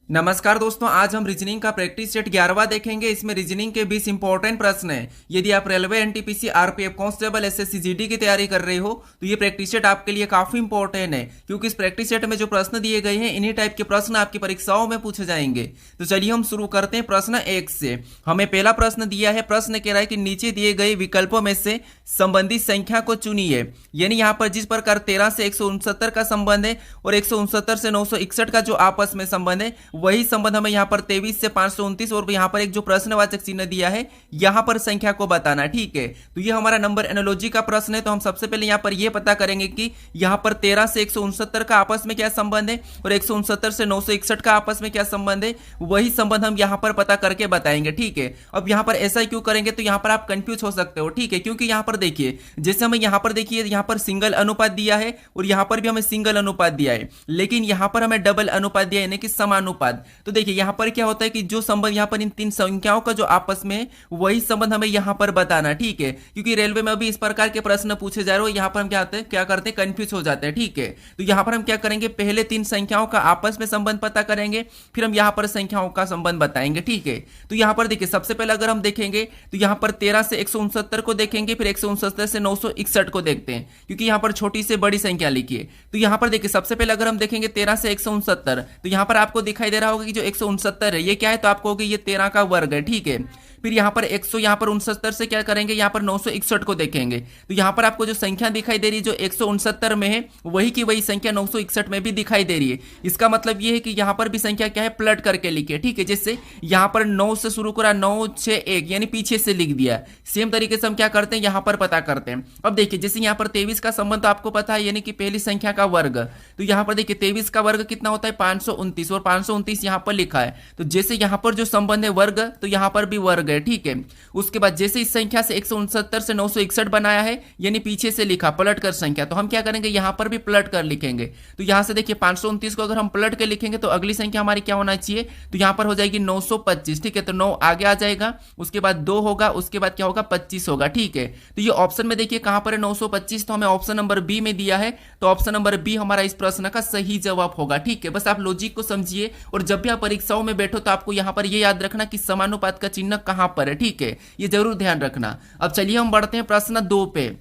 नमस्कार दोस्तों, आज हम रीजनिंग का प्रैक्टिस सेट 11वां देखेंगे। इसमें रीजनिंग के 20 इंपॉर्टेंट प्रश्न हैं। यदि आप railway, NTPC, RPF, constable, SSC, GD की तैयारी कर रहे हो तो ये प्रैक्टिस सेट आपके लिए काफी इंपॉर्टेंट है, क्योंकि इस प्रैक्टिस सेट में जो प्रश्न दिए गए हैं इन्हीं टाइप के प्रश्न आपकी परीक्षाओं में पूछे जाएंगे। तो चलिए हम शुरू करते हैं प्रश्न 1 से। हमें पहला प्रश्न दिया है। प्रश्न कह रहा है कि नीचे दिए गए विकल्पों में से संबंधित संख्या को चुनिए। यानी यहाँ पर जिस प्रकार 13 से 169 का संबंध है और 169 से 961 का जो आपस में संबंध है, वही संबंध हमें यहाँ पर 23 से 529 और यहाँ पर एक जो प्रश्नवाचक चिन्ह दिया है यहाँ पर संख्या को बताना। ठीक है, तो ये हमारा नंबर एनालॉजी का प्रश्न है। तो हम सबसे पहले यहाँ पर ये पता करेंगे कि यहाँ पर 13 से 169 का आपस में क्या संबंध है और 169 से 961 का आपस में क्या संबंध है, वही संबंध हम यहाँ पर पता करके बताएंगे। ठीक है, अब यहाँ पर ऐसा क्यों करेंगे तो यहाँ पर आप कंफ्यूज हो सकते हो। ठीक है, क्योंकि यहाँ पर देखिए, जैसे हमें यहाँ पर देखिए यहाँ पर सिंगल अनुपात दिया है और यहाँ पर भी हमें सिंगल अनुपात दिया है, लेकिन यहाँ पर हमें डबल अनुपात दिया है, यानी कि समानुपात। तो देखिए यहाँ पर क्या होता है कि जो संबंध यहाँ पर इन तीन संख्याओं का जो आपस में वही संबंध हमें यहाँ पर बताना। ठीक है, क्योंकि रेलवे में अभी इस प्रकार के प्रश्न पूछे जा रहे हो, यहाँ पर हम क्या करते हैं, कंफ्यूज हो जाते हैं। ठीक है, तो यहाँ पर हम क्या करेंगे, पहले तीन संख्याओं का आपस में संबंध पता करेंगे, फिर हम यहाँ पर संख्याओं का संबंध बताएंगे। ठीक है, तो यहाँ पर देखिए सबसे पहले अगर हम देखेंगे तो यहाँ पर 13 से 169 को देखेंगे, फिर 169 से 961 को देखते हैं, क्योंकि यहाँ पर छोटी से बड़ी संख्या लिखी है। तो यहाँ पर देखिए सबसे पहले अगर हम देखेंगे 13 से 169, तो यहाँ पर आपको दिखाई दे रहा होगा कि जो 169 है ये क्या है, तो आप कहोगे ये 13 का वर्ग है। ठीक है, फिर यहाँ पर 169 से क्या करेंगे, यहाँ पर 961 को देखेंगे, तो यहाँ पर आपको जो संख्या दिखाई दे रही है जो 169 में है वही की वही संख्या 961 में भी दिखाई दे रही है। इसका मतलब ये है कि यहाँ पर भी संख्या क्या है, पलट करके लिखिए। ठीक है, जैसे यहाँ पर 9 से शुरू करा, 961 यानी पीछे से लिख दिया। सेम तरीके से हम क्या करते हैं, यहाँ पर पता करते हैं। अब देखिए जैसे यहाँ पर 23 का संबंध तो आपको पता है, यानी कि पहली संख्या का वर्ग। तो यहाँ पर देखिए 23 का वर्ग कितना होता है, 529, और 529 यहाँ पर लिखा है। तो जैसे यहाँ पर जो संबंध है वर्ग, तो यहाँ पर भी वर्ग है। ठीक है, उसके बाद जैसे इस संख्या से 169 से 961 बनाया है, यानी पीछे से लिखा पलट कर संख्या, तो हम क्या करेंगे, यहाँ पर भी पलट कर लिखेंगे। तो यहाँ से देखिए 529 को अगर हम पलट के लिखेंगे तो अगली संख्या हमारी क्या होना चाहिए, तो यहाँ पर हो जाएगी 925। ठीक है, तो 9 आगे आ जाएगा, उसके बाद 2 होगा, उसके बाद क्या होगा, 25 होगा। ठीक है, तो ये ऑप्शन में देखिए कहां पर है, 925, तो हमें ऑप्शन नंबर बी में दिया है, तो ऑप्शन नंबर बी हमारा इस प्रश्न का सही जवाब होगा। ठीक है, बस आप लॉजिक को समझिए, और जब भी आप परीक्षाओं में बैठो तो आपको यहाँ पर ये याद रखना कि समानुपात का चिन्ह कहां पर है। ठीक है, ये जरूर ध्यान रखना। अब चलिए हम बढ़ते हैं प्रश्न 2 पे।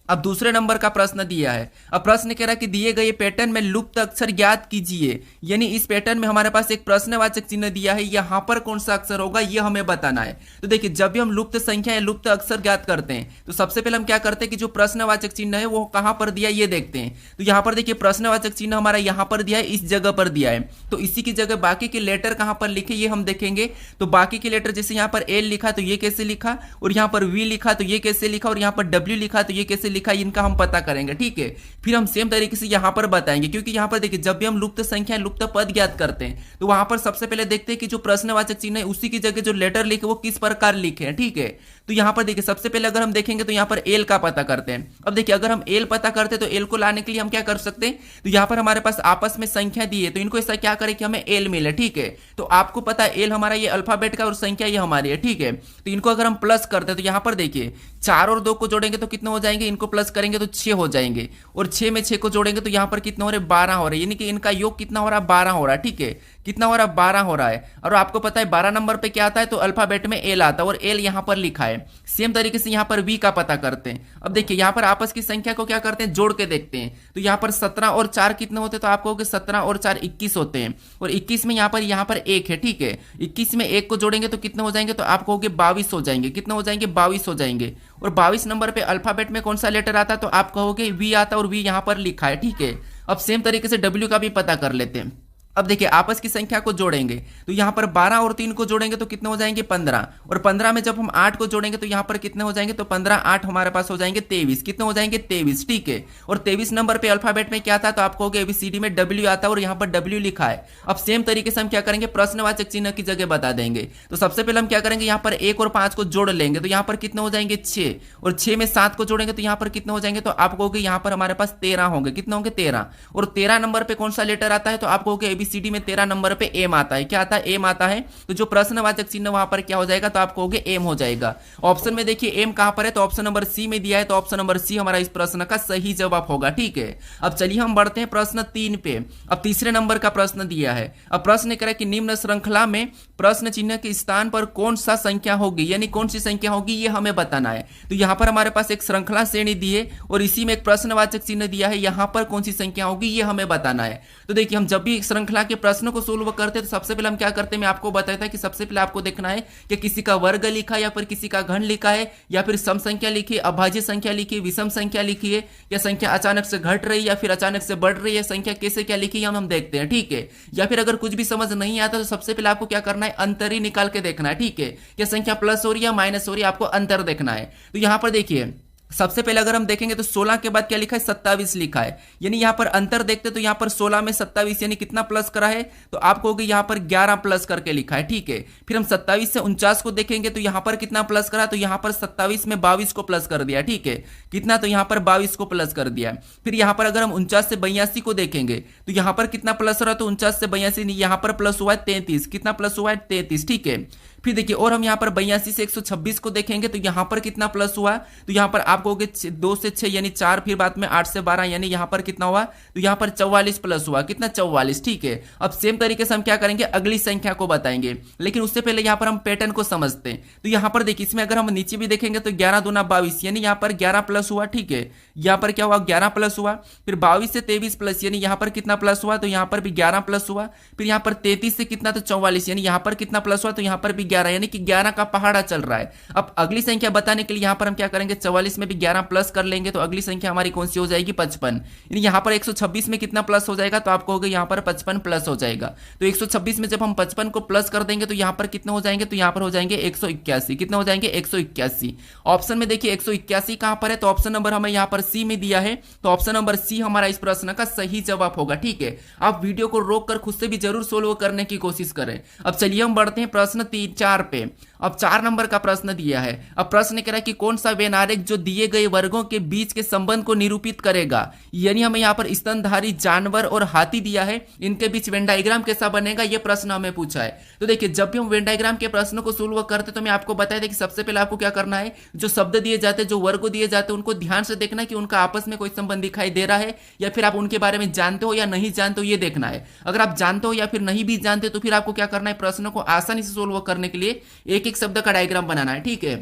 अब दूसरे नंबर का प्रश्न दिया है। अब प्रश्न कह रहा है कि दिए गए पैटर्न में लुप्त अक्षर ज्ञात कीजिए। यानी इस पैटर्न में हमारे पास एक प्रश्नवाचक चिन्ह दिया है, यहां पर कौन सा अक्षर होगा ये हमें बताना है। तो देखिए जब भी हम लुप्त संख्या या लुप्त अक्षर ज्ञात करते हैं तो सबसे पहले हम क्या करते हैं कि जो प्रश्नवाचक चिन्ह है वो कहां पर दिया ये देखते हैं। तो यहां पर देखिए प्रश्नवाचक चिन्ह हमारा यहां पर दिया है, इस जगह पर दिया है, तो इसी की जगह बाकी के लेटर कहां पर लिखे ये हम देखेंगे। तो बाकी के लेटर जैसे यहां पर एल लिखा तो ये कैसे लिखा, और यहां पर वी लिखा तो ये कैसे लिखा, और यहां पर डब्ल्यू लिखा तो ये कैसे लिखा, इनका हम पता करेंगे। ठीक है, फिर हम सेम तरीके से यहां पर बताएंगे, क्योंकि यहां पर देखिए जब भी हम लुप्त संख्या लुप्त पद ज्ञात करते हैं तो वहां पर सबसे पहले देखते हैं कि जो प्रश्नवाचक चिन्ह है उसी की जगह जो लेटर लिखे वो किस प्रकार लिखे हैं। ठीक है, तो यहां पर देखिए सबसे पहले अगर हम देखेंगे तो यहां पर एल का पता करते हैं। अब देखिए अगर हम एल पता करते हैं तो एल को लाने के लिए हम क्या कर सकते हैं, तो यहां पर हमारे पास आपस में संख्या दी है, तो इनको ऐसा क्या करें कि हमें एल मिले। ठीक है, तो आपको पता है एल हमारा ये अल्फाबेट का और संख्या ये हमारी है। ठीक है, तो इनको अगर हम प्लस करते हैं तो यहां पर देखिए 4 और 2 को जोड़ेंगे तो कितने हो जाएंगे, इनको प्लस करेंगे तो 6 हो जाएंगे, और 6 में 6 को जोड़ेंगे तो यहां पर कितना हो रहा है, 12 हो रहा है, यानी कि इनका योग कितना हो रहा है, 12 हो रहा है। ठीक है, कितना हो रहा है, 12 हो रहा है। और आपको पता है 12 नंबर पे क्या आता है, तो अल्फाबेट में एल आता है, और एल यहां पर लिखा है। सेम तरीके से यहां पर वी का पता करते हैं। अब देखिए यहां पर आपस की संख्या को क्या करते हैं, जोड़ के देखते हैं। तो यहां पर 17 और 4 कितने होते हैं, तो आप कहोगे 17 और 4 21 होते हैं, और 21 में यहां पर 1 है। ठीक है, 21 में 1 को जोड़ेंगे तो कितने हो जाएंगे, तो आप कहोगे 22 हो जाएंगे। कितने हो जाएंगे, 22 हो जाएंगे। और 22 नंबर पे अल्फाबेट में कौन सा लेटर आता है, तो आप कहोगे वी आता है, और वी यहां पर लिखा है। ठीक है, अब सेम तरीके से डब्ल्यू का भी पता कर लेते हैं। अब देखिए आपस की संख्या को जोड़ेंगे तो यहां पर 12 और 3 को जोड़ेंगे तो कितने हो जाएंगे, 15, और 15 में जब हम 8 को जोड़ेंगे तो यहां पर कितने हो जाएंगे, तो 15 8 हमारे पास हो जाएंगे 23। कितने हो जाएंगे, 23। ठीक है, और 23 नंबर पे अल्फाबेट में क्या था, तो आप कहोगे एबीसीडी में डब्ल्यू आता है, और यहां पर डब्ल्यू लिखा है। अब सेम तरीके से हम क्या करेंगे, प्रश्नवाचक चिन्ह की जगह बता देंगे। तो सबसे पहले हम क्या करेंगे, यहां पर 1 और 5 को जोड़ लेंगे तो यहां पर कितने हो जाएंगे, 6, और 6 में 7 को जोड़ेंगे तो यहां पर कितने हो जाएंगे, तो आप कहोगे यहां पर हमारे पास 13 होंगे। कितने होंगे, 13, और 13 नंबर पे कौन सा लेटर आता है, तो आप कहोगे ABCD में 13 नंबर पे एम आता है। क्या आता है? एम आता है। तो जो प्रश्नवाचक चिन्ह वहां पर क्या हो जाएगा? तो आप कहोगे एम हो जाएगा। ऑप्शन में देखिए एम कहां पर है, तो ऑप्शन नंबर सी में दिया है, तो ऑप्शन नंबर सी हमारा इस प्रश्न का सही जवाब होगा। ठीक है, अब चलिए हम बढ़ते हैं प्रश्न 3 पे। अब तीसरे नंबर का प्रश्न दिया है। अब प्रश्न कह रहा है कि निम्न श्रृंखला में प्रश्न चिन्ह के स्थान पर कौन सा संख्या होगी, यानी कौन सी संख्या होगी ये हमें बताना है। तो यहां पर हमारे पास एक श्रृंखला श्रेणी दी है और इसी में एक प्रश्नवाचक चिन्ह दिया है, यहां पर कौन सी संख्या होगी ये हमें बताना है। तो देखिए हम जब भी श्रृंखला के प्रश्न को सोल्व करते हैं तो सबसे पहले हम क्या करते हैं, मैं आपको बताया था कि सबसे पहले आपको देखना है कि किसी का वर्ग लिखा है या फिर किसी का घन लिखा है या फिर सम संख्या लिखी है, अभाज्य संख्या लिखी है, विषम संख्या लिखी है, या संख्या अचानक से घट रही है या फिर अचानक से बढ़ रही है, संख्या कैसे क्या लिखी है हम देखते हैं। ठीक है, या फिर अगर कुछ भी समझ नहीं आता तो सबसे पहले आपको क्या करना है, अंतर ही निकाल के देखना है। ठीक है, क्या संख्या प्लस हो रही है माइनस हो रही है, आपको अंतर देखना है। तो यहां पर देखिए सबसे पहले अगर हम देखेंगे तो 16 के बाद क्या लिखा है, 27 लिखा है, यानी यहां पर अंतर देखते तो यहां पर 16 में 27 यानी कितना प्लस करा है, तो आप कहोगे यहां पर 11 प्लस करके लिखा है। ठीक है, फिर हम 27 से 49 को देखेंगे तो यहां पर कितना प्लस करा, तो यहां पर 27 में 22 को प्लस कर दिया। ठीक है, कितना, तो यहां पर 22 को प्लस कर दिया। फिर यहां पर अगर हम 49 से 82 को देखेंगे तो यहां पर कितना प्लस रहा, तो 49 से 82 यहां पर प्लस हुआ है 33, कितना प्लस हुआ है 33। ठीक है, फिर देखिए और हम यहां पर 82 से 126 को देखेंगे तो यहां पर कितना प्लस हुआ, तो यहां पर आप कहोगे 2 से 6 यानी 4, फिर बाद में 8 से 12 यानी यहां पर कितना हुआ, तो यहां पर 44 प्लस हुआ, कितना 44। ठीक है, अब सेम तरीके से हम क्या करेंगे, अगली संख्या को बताएंगे, लेकिन उससे पहले यहां पर हम पैटर्न को समझते हैं। तो यहां पर देखिए इसमें अगर हम नीचे भी देखेंगे तो 11 दूना 22 यानी यहां पर 11 प्लस हुआ। ठीक है, यहां पर क्या हुआ, 11 प्लस हुआ। फिर 22 से 23 प्लस यानी यहां पर कितना प्लस हुआ, तो यहां पर भी 11 प्लस हुआ। फिर यहां पर 33 से कितना, तो 44 यानी यहां पर कितना प्लस हुआ, तो यहां पर भी 11 यानी कि 11 का पहाड़ा चल रहा है। अब अगली संख्या बताने के लिए यहां पर हम क्या करेंगे, 44 में भी 11 प्लस कर लेंगे तो अगली संख्या हमारी कौन सी हो जाएगी, 55। यानी यहां पर 126 में कितना प्लस हो जाएगा, तो आप कहोगे यहां पर 55 प्लस हो जाएगा। तो 126 में जब हम 55 को प्लस कर देंगे तो यहां पर कितना हो जाएंगे, तो यहां पर हो जाएंगे 181, कितना हो जाएंगे 181। ऑप्शन में देखिए 181 कहां पर है, तो ऑप्शन नंबर हमें यहां पर सी में दिया है, तो ऑप्शन नंबर सी हमारा इस प्रश्न का सही जवाब होगा। ठीक है, आप वीडियो को रोक कर खुद से भी जरूर सोल्व करने की कोशिश करें। अब चलिए हम बढ़ते हैं प्रश्न 4 पे। अब 4 नंबर का प्रश्न दिया है। अब प्रश्न कह रहा है कि कौन सा वेन आरेख जो दिए गए वर्गों के बीच के संबंध को निरूपित करेगा, यानी हमें यहां पर स्तनधारी जानवर और हाथी दिया है, इनके बीच वेन डायग्राम कैसा बनेगा ये प्रश्न हमें पूछा है। तो देखिए जब भी हम वेन डायग्राम के प्रश्न को सोल्व करते तो मैं आपको बताया था कि सबसे पहले आपको क्या करना है, जो शब्द दिए जाते हैं, जो वर्ग दिए जाते हैं, उनको ध्यान से देखना कि उनका आपस में कोई संबंध दिखाई दे रहा है या फिर आप उनके बारे में जानते हो या नहीं जानते हो, ये देखना है। अगर आप जानते हो या फिर नहीं भी जानते तो फिर आपको क्या करना है, प्रश्न को आसानी से सोल्व करने के लिए एक एक शब्द का डायग्राम बनाना है। ठीक है,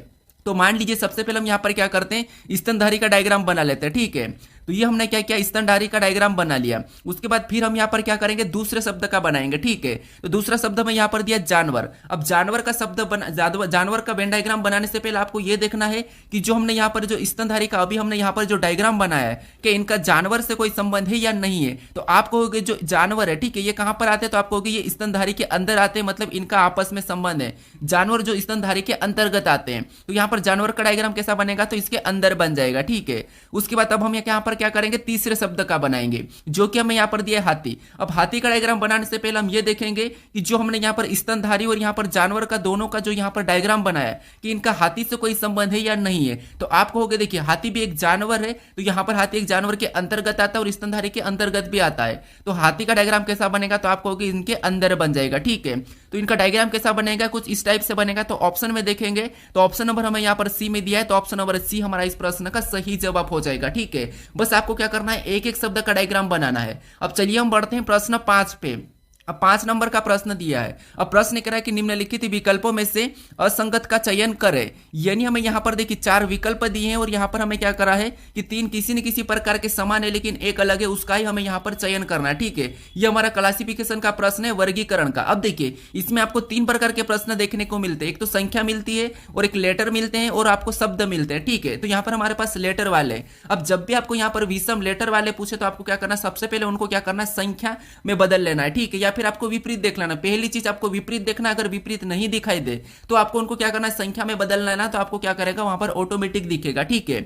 तो मान लीजिए सबसे पहले हम यहां पर क्या करते हैं, स्तनधारी का डायग्राम बना लेते हैं। ठीक है, तो ये हमने क्या किया, स्तनधारी का डायग्राम बना लिया। उसके बाद फिर हम यहां पर क्या करेंगे, दूसरे शब्द का बनाएंगे। ठीक है, तो दूसरा शब्द में यहां पर दिया जानवर। अब जानवर का शब्द जानवर का वेन डायग्राम बनाने से पहले आपको यह देखना है कि जो हमने यहां पर जो स्तनधारी का अभी हमने यहां पर जो डायग्राम बनाया है कि इनका जानवर से कोई संबंध है या नहीं है। तो आप कहोगे जो जानवर है, ठीक है, ये कहां पर आते हैं, तो आप कहोगे ये स्तनधारी के अंदर आते हैं, मतलब इनका आपस में संबंध है। जानवर जो स्तनधारी के अंतर्गत आते हैं, तो यहां पर जानवर का डायग्राम कैसा बनेगा, तो इसके अंदर बन जाएगा। ठीक है, उसके बाद अब हम यहां पर क्या करेंगे, तीसरे शब्द का बनाएंगे जो कि हमें यहां पर दिया है हाथी। अब हाथी का डायग्राम बनाने से पहले हम ये देखेंगे कि जो हमने यहां पर स्तनधारी और यहां पर जानवर का दोनों का जो यहां पर डायग्राम बनाया कि इनका हाथी से कोई संबंध है या नहीं है। तो आप कहोगे देखिए हाथी भी एक जानवर है, तो यहां पर हाथी एक जानवर के अंतर्गत आता है और स्तनधारी के अंतर्गत भी आता है। तो हाथी का डायग्राम कैसा बनेगा, तो आप कहोगे इनके अंदर बन जाएगा। ठीक है, तो इनका डायग्राम कैसा बनेगा, कुछ इस टाइप से बनेगा। तो ऑप्शन में देखेंगे तो ऑप्शन नंबर हमें यहां पर सी में दिया है, तो ऑप्शन नंबर सी हमारा इस प्रश्न का सही जवाब हो जाएगा। ठीक है, बस आपको क्या करना है, एक एक शब्द का डायग्राम बनाना है। अब चलिए हम बढ़ते हैं प्रश्न 5 पे। अब 5 नंबर का प्रश्न दिया है। अब प्रश्न कह रहा है कि निम्नलिखित विकल्पों में से असंगत का चयन करें, यानी हमें यहां पर देखिए 4 विकल्प दिए हैं और यहां पर हमें क्या करा है कि 3 किसी न किसी प्रकार के समान है लेकिन एक अलग है, उसका ही हमें यहां पर चयन करना है। ठीक है, ये हमारा क्लासिफिकेशन का प्रश्न है, वर्गीकरण का। अब देखिए इसमें आपको 3 प्रकार के प्रश्न देखने को मिलते हैं, एक तो संख्या मिलती है और एक लेटर मिलते हैं और आपको शब्द मिलते हैं। ठीक है, तो यहां पर हमारे पास लेटर वाले। अब जब भी आपको यहां पर विषम लेटर वाले पूछे तो आपको क्या करना है, सबसे पहले उनको क्या करना है, संख्या में बदल लेना है। ठीक है, या फिर आपको विपरीत देख लेना। पहली चीज आपको विपरीत देखना, अगर विपरीत नहीं दिखाई दे तो आपको उनको क्या करना है, संख्या में बदल लेना, तो आपको क्या करेगा वहां पर ऑटोमेटिक दिखेगा। ठीक है,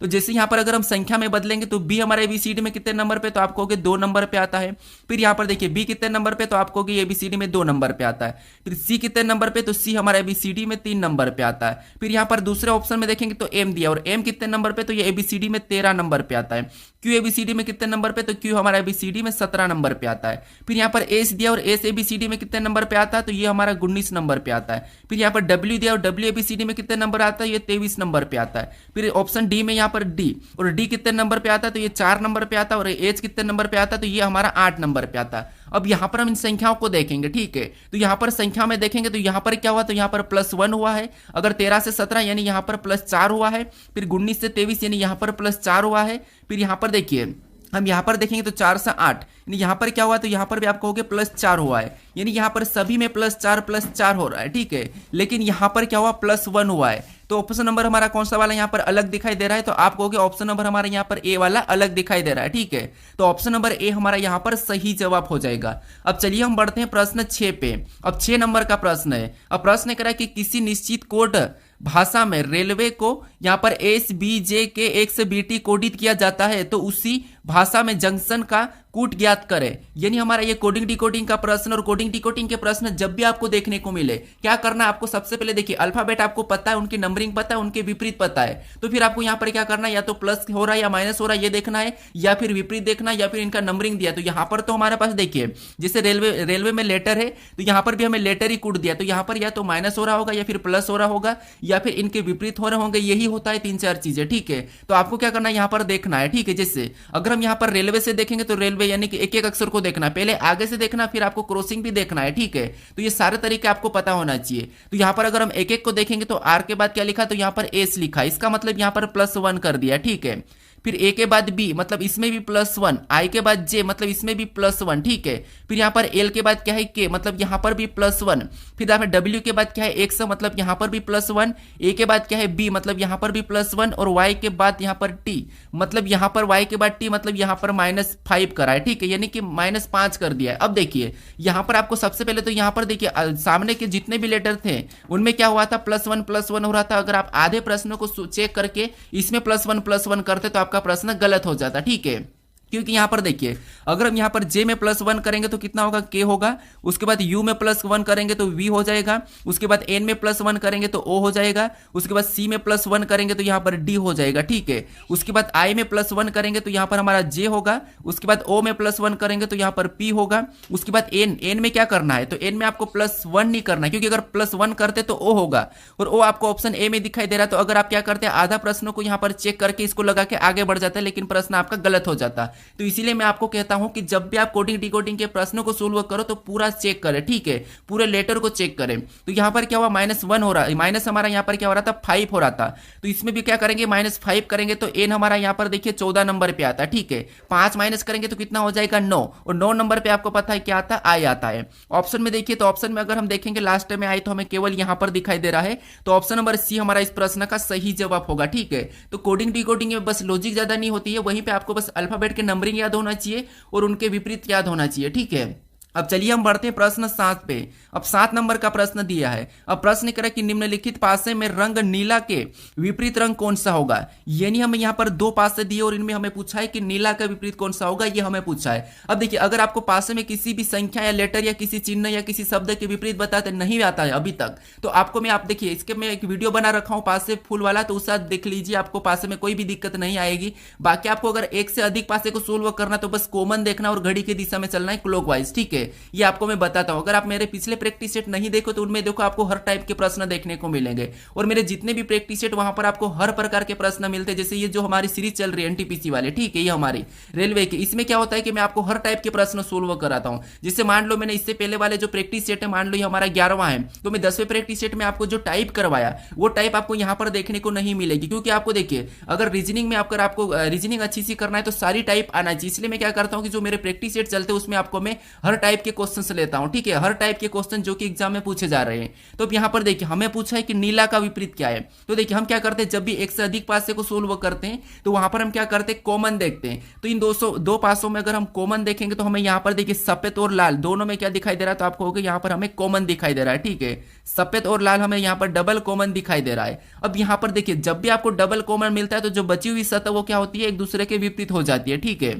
तो जैसे यहाँ पर अगर हम संख्या में बदलेंगे तो बी हमारा एबीसीडी में कितने नंबर पे, तो आप कहोगे 2 नंबर पे आता है। फिर यहाँ पर देखिए बी कितने नंबर पे, तो आप कहोगे एबीसीडी में 2 नंबर पे आता है। फिर सी कितने नंबर पे, तो सी हमारा एबीसीडी में 3 नंबर पे आता है। फिर यहाँ पर दूसरे ऑप्शन में देखेंगे तो एम दिया, और एम कितने नंबर पे, तो ये एबीसीडी में 13 नंबर पे आता है। क्यू एबीसीडी में कितने नंबर पे, तो क्यू हमारा एबीसीडी में 17 नंबर पे आता है। फिर यहाँ पर एस दिया और एस एबीसीडी में कितने नंबर पे आता है, तो ये हमारा 19 नंबर पे आता है। फिर यहाँ पर डब्ल्यू दिया और डब्ल्यू एबीसीडी में कितने नंबर आता है, ये 23 नंबर पे आता है। फिर ऑप्शन डी में यहाँ पर डी, और डी कितने नंबर पे आता है, तो ये 4 नंबर पे आता है। और एच कितने नंबर पे आता है, तो ये हमारा 8 नंबर पे आता है। अब यहाँ पर हम इन संख्याओं को देखेंगे, ठीक है। तो यहाँ पर संख्या में देखेंगे तो यहाँ पर क्या हुआ, तो यहाँ पर +1 हुआ है। अगर 13 से 17 यानी यहाँ पर +4 हुआ है। फिर 19 से 23 यानी यहाँ पर +4 हुआ है। फिर यहाँ पर देखिए हम यहाँ पर देखेंगे तो 4 से 8 यानी यहाँ पर क्या हुआ, तो यहाँ पर भी आप कहोगे +4 हुआ है, यानी यहाँ पर सभी में +4 हो रहा है, ठीक है। लेकिन यहाँ पर क्या हुआ, +1 हुआ है। तो ऑप्शन नंबर हमारा कौन सा वाला यहाँ पर अलग दिखाई दे रहा है, तो आप कहोगे ऑप्शन नंबर हमारा यहाँ पर ए वाला अलग दिखाई दे रहा है, ठीक है। तो ऑप्शन नंबर ए हमारा यहाँ पर सही जवाब हो जाएगा। अब चलिए हम बढ़ते हैं प्रश्न 6 पे। अब 6 नंबर का प्रश्न है। अब प्रश्न कह रहा है कि किसी निश्चित कोड भाषा में रेलवे को यहाँ पर एस बी जे के एक से बीटी कोडित किया जाता है, तो उसी भाषा में जंक्शन का कूट ज्ञात करें। यानी हमारा ये कोडिंग डिकोडिंग का प्रश्न और कोडिंग डिकोडिंग के प्रश्न जब भी आपको देखने को मिले, क्या करना है आपको, सबसे पहले देखिए अल्फाबेट आपको पता है, उनकी नंबरिंग पता है, उनके विपरीत पता है। तो फिर आपको यहाँ पर क्या करना है, या तो प्लस हो रहा है या माइनस हो रहा है ये देखना है, या फिर विपरीत देखना है, या फिर इनका नंबरिंग दिया। तो यहाँ पर तो हमारे पास देखिए जैसे रेलवे में लेटर है, तो यहाँ पर भी हमें लेटर ही कूट दिया। तो यहाँ पर या तो माइनस हो रहा होगा, या फिर प्लस हो रहा होगा, या फिर इनके विपरीत हो रहे होंगे। यही होता है 3-4 चीजें, ठीक है। तो आपको क्या करना है, यहाँ पर देखना है, ठीक है। जैसे अगर हम यहाँ पर रेलवे से देखेंगे तो रेलवे यानी कि एक एक अक्षर को देखना है, पहले आगे से देखना, फिर आपको क्रॉसिंग भी देखना है, ठीक है। तो ये सारे तरीके आपको पता होना चाहिए। तो यहाँ पर अगर हम एक एक को देखेंगे तो आर के बाद क्या लिखा, तो यहाँ पर एस लिखा, इसका मतलब यहाँ पर +1 कर दिया, ठीक है। फिर ए के बाद बी मतलब इसमें भी +1, आई के बाद जे मतलब इसमें भी +1, ठीक है। फिर यहाँ पर एल के बाद क्या है, के मतलब यहाँ पर भी +1। फिर यहाँ पर डब्ल्यू के बाद क्या है, एक्स मतलब यहाँ पर भी +1। ए के बाद क्या है, बी मतलब यहाँ पर भी +1। और वाई के बाद यहाँ पर टी मतलब यहाँ पर वाई के बाद टी मतलब यहाँ पर -5 करा है, ठीक है, यानी कि -5 कर दिया है। अब देखिए यहाँ पर आपको सबसे पहले तो यहाँ पर देखिए सामने के जितने भी लेटर थे उनमें क्या हुआ था, +1 हो रहा था। अगर आप आधे प्रश्नों को चेक करके इसमें +1 करते तो आपका प्रश्न गलत हो जाता, ठीक है। क्योंकि यहां पर देखिए अगर हम यहां पर जे में +1 करेंगे तो कितना होगा, के होगा। उसके बाद यू में +1 करेंगे तो वी हो जाएगा। उसके बाद एन में +1 करेंगे तो ओ हो जाएगा। उसके बाद सी में +1 करेंगे तो यहां पर डी हो जाएगा, ठीक है। उसके बाद आई में +1 करेंगे तो यहां पर हमारा जे होगा। उसके बाद ओ में +1 करेंगे तो यहां पर पी होगा। उसके बाद एन में क्या करना है, तो एन में आपको +1 नहीं करना है, क्योंकि अगर +1 करते तो ओ होगा, और ओ आपको ऑप्शन ए में दिखाई दे रहा है। तो अगर आप क्या करते हैं, आधा प्रश्नों को यहां पर चेक करके इसको लगा के आगे बढ़ जाता है, लेकिन प्रश्न आपका गलत हो जाता है। तो इसीलिए मैं आपको कहता हूं कि जब भी आप कोडिंग डिकोडिंग के प्रश्नों को सोल्व करो तो पूरा चेक करें, ठीक है, पूरे लेटर को चेक करें। तो यहां पर क्या हुआ, -1 हो रहा है, माइनस हमारा यहां पर क्या हो रहा था, 5 हो रहा था। तो इसमें भी क्या करेंगे, -5 करेंगे तो एन हमारा यहां पर देखिए 14 नंबर पे आता है, ठीक है। 5 माइनस करेंगे तो कितना हो जाएगा, 9, और 9 नंबर पे आपको पता है क्या आता है, आई आता है। ऑप्शन में देखिए, तो ऑप्शन में अगर हम देखेंगे लास्ट में आई तो हमें केवल यहां पर दिखाई दे रहा है। तो ऑप्शन नंबर सी हमारा इस प्रश्न का सही जवाब होगा, ठीक है। तो कोडिंग डिकोडिंग में बस लॉजिक ज्यादा नहीं होती है, वहीं पे आपको बस अल्फाबेट के नंबरिंग याद होना चाहिए और उनके विपरीत याद होना चाहिए, ठीक है। अब चलिए हम बढ़ते हैं प्रश्न 7 पे। अब 7 नंबर का प्रश्न दिया है। अब प्रश्न कह रहा है कि निम्नलिखित पासे में रंग नीला के विपरीत रंग कौन सा होगा। यानी हमें यहाँ पर 2 पासे दिए और इनमें हमें पूछा है कि नीला का विपरीत कौन सा होगा, ये हमें पूछा है। अब देखिए अगर आपको पासे में किसी भी संख्या या लेटर या किसी चिन्ह या किसी शब्द के विपरीत बताते नहीं आता है अभी तक, तो आपको आप देखिए इसके मैं एक वीडियो बना रखा हूँ पासे फुल वाला, तो उसका देख लीजिए, आपको पासे में कोई भी दिक्कत नहीं आएगी। बाकी आपको अगर एक से अधिक पासे को सोल्व करना तो बस कॉमन देखना और घड़ी की दिशा में चलना है क्लॉकवाइज, ठीक है। ये आपको मैं बताता हूं। अगर आप मेरे पिछले प्रैक्टिस सेट नहीं देखो तो उनमें देखो आपको हर टाइप के प्रश्न देखने को मिलेंगे, और मेरे जितने भी प्रैक्टिस सेट वहां पर आपको हर प्रकार के प्रश्न मिलते हैं। जैसे ये जो हमारी सीरीज चल रही है एनटीपीसी वाले, ठीक है, ये हमारी रेलवे की, इसमें क्या होता है कि मैं आपको हर टाइप के प्रश्न सोल्व कराता हूं। जैसे मान लो मैंने इससे पहले वाले जो प्रैक्टिस सेट है, मान लो ये हमारा 11वां है, तो मैं 10वें प्रैक्टिस सेट में आपको जो टाइप करवाया वो टाइप आपको यहां पर देखने को नहीं मिलेगी, क्योंकि आपको देखिए अगर रीजनिंग में आपको रीजनिंग अच्छी सी करना है तो सारी टाइप आना चाहिए। इसलिए मैं क्या करता हूं कि जो मेरे प्रैक्टिस सेट चलते हैं उसमें आपको मैं हर टाइप टाइप के क्वेश्चन लेता हूं, ठीक है, हर टाइप के क्वेश्चन जो कि एग्जाम में पूछे जा रहे हैं। तो अब यहाँ पर देखिए हमें पूछा है कि नीला का विपरीत क्या है। तो देखिए हम क्या करते हैं, जब भी एक से अधिक पासे को सोल्व करते हैं तो वहां पर हम क्या करते हैं, कॉमन देखते हैं। तो इन दो पासों में अगर हम कॉमन देखेंगे तो हमें यहाँ पर देखिए सफेद और लाल दोनों में क्या दिखाई दे रहा है, तो आपको होगा यहाँ पर हमें कॉमन दिखाई दे रहा है, ठीक है, सफेद और लाल हमें यहाँ पर डबल कॉमन दिखाई दे रहा है। अब यहाँ पर देखिए जब भी आपको डबल कॉमन मिलता है तो जो बची हुई सतह वो क्या होती है, एक दूसरे के विपरीत हो जाती है, ठीक है।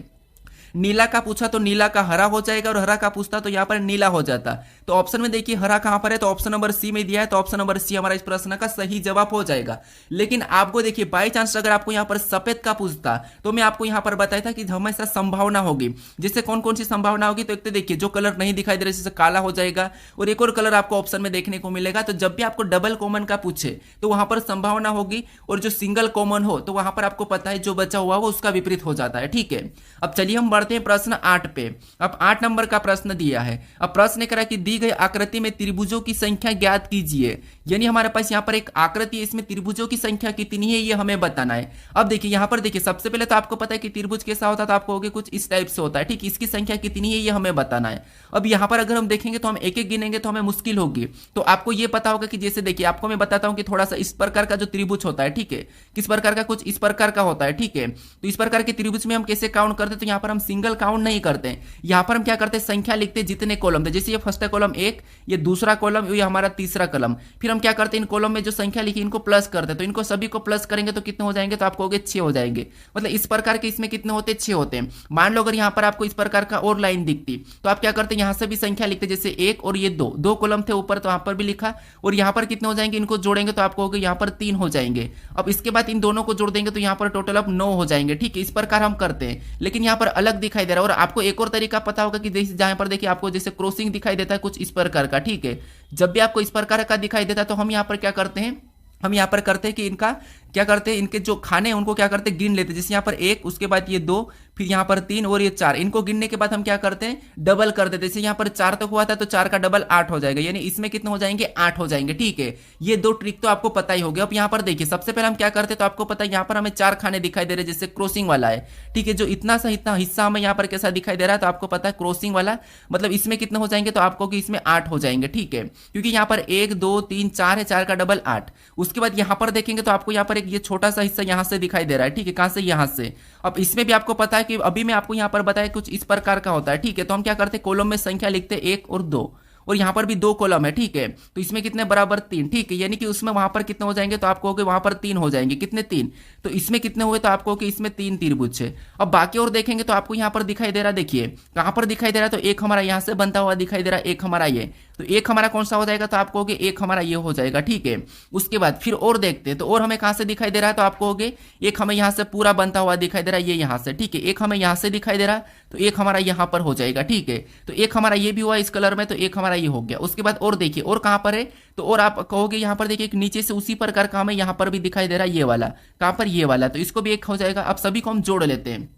नीला का पूछा तो नीला का हरा हो जाएगा और हरा का पूछता तो यहाँ पर नीला हो जाता। तो ऑप्शन में देखिए हरा कहां पर है, तो ऑप्शन नंबर सी में दिया है, तो ऑप्शन नंबर सी हमारा इस प्रश्न का सही जवाब हो जाएगा। लेकिन आपको देखिए बाई चांस अगर आपको यहाँ पर सफेद का पूछता तो मैं आपको यहाँ पर बताया था कि हमेशा संभावना होगी। जिससे कौन कौन सी संभावना होगी, तो एक तो देखिए जो कलर नहीं दिखाई दे रहा जैसे काला हो जाएगा, और एक और कलर आपको ऑप्शन में देखने को मिलेगा। तो जब भी आपको डबल कॉमन का पूछे तो वहां पर संभावना होगी, और जो सिंगल कॉमन हो तो वहां पर आपको पता है जो बचा हुआ वो उसका विपरीत हो जाता है, ठीक है। अब चलिए हम बढ़ते हैं प्रश्न 8 पे। अब 8 नंबर का प्रश्न दिया है। अब प्रश्न करा कि दी गई आकृति में त्रिभुजों की संख्या ज्ञात कीजिए। यानी हमारे पास यहाँ पर एक आकृति है, इसमें त्रिभुजों की संख्या कितनी है ये हमें बताना है। अब देखिए यहाँ पर देखिए सबसे पहले तो आपको पता है कि त्रिभुज कैसा होता है, तो आपको होगा कुछ इस टाइप से होता है, ठीक, इसकी संख्या कितनी है ये हमें बताना है। अब यहाँ पर अगर हम देखेंगे तो हम एक एक गिनेंगे तो हमें मुश्किल होगी। तो आपको ये पता होगा कि जैसे देखिए आपको मैं बताता हूँ कि थोड़ा सा इस प्रकार का जो त्रिभुज होता है, ठीक है, किस प्रकार का, कुछ इस प्रकार का होता है, ठीक है। तो इस प्रकार के त्रिभुज में हम कैसे काउंट करते हैं, तो यहाँ पर हम सिंगल काउंट नहीं करते हैं, यहाँ पर हम क्या करते हैं संख्या लिखते हैं जितने कॉलम थे। जैसे ये फर्स्ट कॉलम 1, ये दूसरा कॉलम, ये हमारा तीसरा कॉलम। फिर हम क्या करते हैं इन कॉलम में जो संख्या लिखी इनको प्लस करते हैं। तो इनको सभी को प्लस करेंगे तो कितने हो जाएंगे, तो आपको 6 हो जाएंगे। मतलब इस प्रकार के इसमें कितने होते हैं, 6 होते हैं। मान लो अगर यहाँ पर आपको इस प्रकार का और लाइन दिखती तो आप क्या करते हैं, यहाँ से भी संख्या लिखते, जैसे 1 और ये 2 कॉलम थे ऊपर, तो यहाँ पर भी लिखा, और यहाँ पर कितने हो जाएंगे, इनको जोड़ेंगे तो आपको यहाँ पर 3 हो जाएंगे। अब इसके बाद इन दोनों को जोड़ देंगे तो यहाँ पर टोटल अब 9 हो जाएंगे, ठीक है। इस प्रकार हम करते हैं, लेकिन यहाँ पर अलग दिखाई दे रहा है। और आपको एक और तरीका पता होगा कि जहां पर देखिए आपको जैसे क्रॉसिंग दिखाई देता है कुछ इस प्रकार का, ठीक है। जब भी आपको इस प्रकार का दिखाई देता है तो हम यहाँ पर क्या करते हैं, हम यहाँ पर करते हैं कि इनका क्या करते हैं, इनके जो खाने हैं उनको क्या करते हैं, गिन लेते हैं। जैसे यहाँ पर 1, उसके बाद ये 2, फिर यहाँ पर 3 और ये 4, इनको गिनने के बाद हम क्या करते हैं, डबल कर देते हैं। जैसे यहाँ पर 4 तक हुआ था तो 4 का डबल 8 हो जाएगा, यानी इसमें कितने हो जाएंगे, 8 हो जाएंगे, ठीक है। ये 2 ट्रिक तो आपको पता ही हो गया। अब यहाँ पर देखिए सबसे पहले हम क्या करते हैं, तो आपको पता है यहाँ पर हमें 4 खाने दिखाई दे रहे हैं, जैसे क्रॉसिंग वाला है, ठीक है। जो इतना सा इतना हिस्सा हमें यहाँ पर कैसा दिखाई दे रहा है, तो आपको पता है क्रॉसिंग वाला, मतलब इसमें कितने हो जाएंगे, तो आपको कि इसमें 8 हो जाएंगे, ठीक है। क्योंकि यहाँ पर 1 2 3 4 है, 4 का डबल 8। उसके बाद यहाँ पर देखेंगे तो आपको यहाँ पर एक ये छोटा सा यहां से दिखाई दे रहा है, ठीक है, कहां से, यहां से। अब इसमें भी आपको पता है कि अभी मैं आपको यहां पर बताया कुछ इस प्रकार का होता है, ठीक है। तो हम क्या करते हैं, कॉलम में संख्या लिखते हैं 1 और 2, और यहां पर भी 2 कॉलम है, ठीक है। तो इसमें कितने बराबर 3, ठीक है, यानी कि उसमें वहां पर कितने हो जाएंगे, तो आपको वहां पर 3 हो जाएंगे, कितने 3। तो इसमें कितने हुए, तो आपको कि इसमें 3 त्रिभुज है। अब बाकी और देखेंगे तो आपको यहां पर दिखाई दे रहा है, देखिए कहां पर दिखाई दे रहा है, तो एक हमारा यहां से बनता हुआ दिखाई दे रहा है, एक हमारा ये, तो एक हमारा कौन सा हो जाएगा, तो आपको होगे एक हमारा ये हो जाएगा, ठीक है। उसके बाद फिर और देखते हैं, तो और हमें कहां से दिखाई दे रहा है, तो आपको होगे एक हमें यहां से पूरा बनता हुआ दिखाई दे रहा है, ये यहां से, ठीक है। एक हमें यहां से दिखाई दे रहा है, तो एक हमारा यहां पर हो जाएगा, ठीक है। तो एक हमारा ये भी हुआ इस कलर में, तो एक हमारा ये हो गया। उसके बाद और देखिए और कहां पर है, तो और आप कहोगे यहां पर देखिए नीचे से उसी प्रकार का हमें यहां पर भी दिखाई दे रहा है, ये वाला कहां पर, ये वाला, तो इसको भी एक हो जाएगा। अब सभी को हम जोड़ लेते हैं।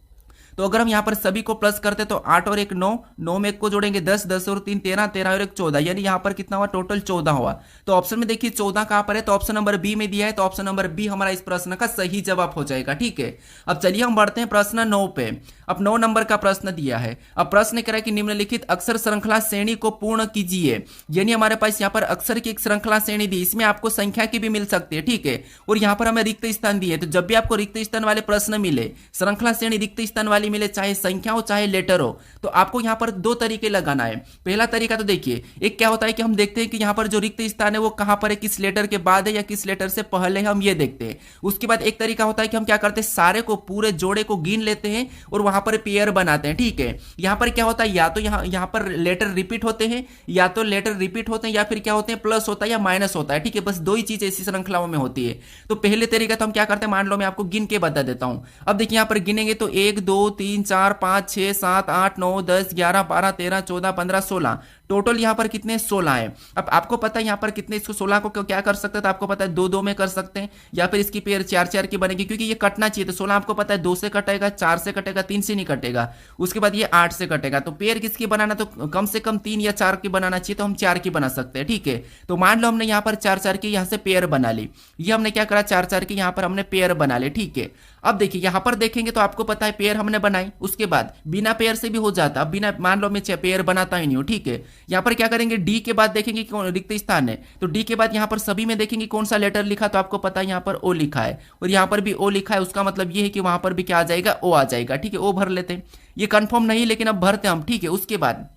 तो अगर हम यहाँ पर सभी को प्लस करते तो 8 और 1 9, 9 में 1 को जोड़ेंगे 10, 10 और 3 13, 13 और 1 14, यानी यहाँ पर कितना हुआ, टोटल 14 हुआ। तो ऑप्शन में देखिए 14 कहाँ पर है, तो ऑप्शन नंबर बी में दिया है, तो ऑप्शन नंबर बी हमारा इस प्रश्न का सही जवाब हो जाएगा, ठीक है। अब चलिए हम बढ़ते हैं प्रश्न 9 पे। अब 9 नंबर का प्रश्न दिया है। अब प्रश्न कह रहा है कि निम्नलिखित अक्षर श्रृंखला श्रेणी को पूर्ण कीजिए। यानी हमारे पास यहाँ पर अक्षर की एक श्रृंखला श्रेणी दी, इसमें आपको संख्या की भी मिल सकती है, ठीक है। और यहाँ पर हमें रिक्त स्थान दिए, तो जब भी आपको रिक्त स्थान वाले प्रश्न मिले, श्रृंखला श्रेणी रिक्त स्थान वाली मिले, चाहे संख्या हो चाहे लेटर हो, तो आपको यहाँ पर 2 तरीके लगाना है। पहला तरीका तो देखिए, एक क्या होता है कि हम देखते हैं कि यहाँ पर जो रिक्त स्थान है वो कहाँ पर है, किस लेटर के बाद है या किस लेटर से पहले है, हम ये देखते हैं। उसके बाद एक तरीका होता है कि हम क्या करते हैं, सारे को पूरे जोड़े को गिन लेते हैं और वहां पर पेयर बनाते हैं, ठीक है। यहाँ पर क्या होता है, या तो यहाँ पर लेटर रिपीट होते हैं, या तो लेटर रिपीट होते हैं, या फिर क्या होते हैं, प्लस होता है या माइनस होता है, ठीक है। बस 2 ही चीज ऐसी श्रृंखलाओं में होती है। तो पहले तरीका तो हम क्या करते हैं, मान लो मैं आपको गिन के बता देता हूं। अब देखिए यहाँ पर गिनेंगे तो 1 2 3 4 5 6 7 8 9 10 11 12 13 14 15 16, टोटल यहाँ पर कितने 16 है। अब आपको पता है यहाँ पर कितने, इसको 16 को क्या कर सकते हैं, तो आपको पता है 2 2 में कर सकते हैं, या फिर इसकी पेयर 4 4 की बनेगी, क्योंकि ये कटना चाहिए। तो 16 आपको पता है 2 से कटेगा, 4 से कटेगा, 3 से नहीं कटेगा, उसके बाद ये 8 से कटेगा। तो पेयर किसकी बनाना, तो कम से कम 3 या 4 की बनाना चाहिए, तो हम 4 की बना सकते हैं। ठीक है, तो मान लो हमने यहाँ पर 4 4 की यहाँ से पेयर बना ली, ये हमने क्या करा, 4 4 की यहाँ पर हमने पेयर बना ले। ठीक है, अब देखिए यहाँ पर देखेंगे तो आपको पता है पेयर हमने बनाई, उसके बाद बिना पेयर से भी हो जाता। अब बिना, मान लो मैं पेयर बनाता ही नहीं हूँ। ठीक है, यहाँ पर क्या करेंगे, डी के बाद देखेंगे कौन रिक्त स्थान है, तो डी के बाद यहाँ पर सभी में देखेंगे कौन सा लेटर लिखा, तो आपको पता है यहाँ पर ओ लिखा है, और यहाँ पर भी ओ लिखा है। उसका मतलब ये है कि वहां पर भी क्या आ जाएगा, ओ आ जाएगा। ठीक है, ओ भर लेते हैं, ये कंफर्म नहीं लेकिन अब भरते हम। ठीक है, उसके बाद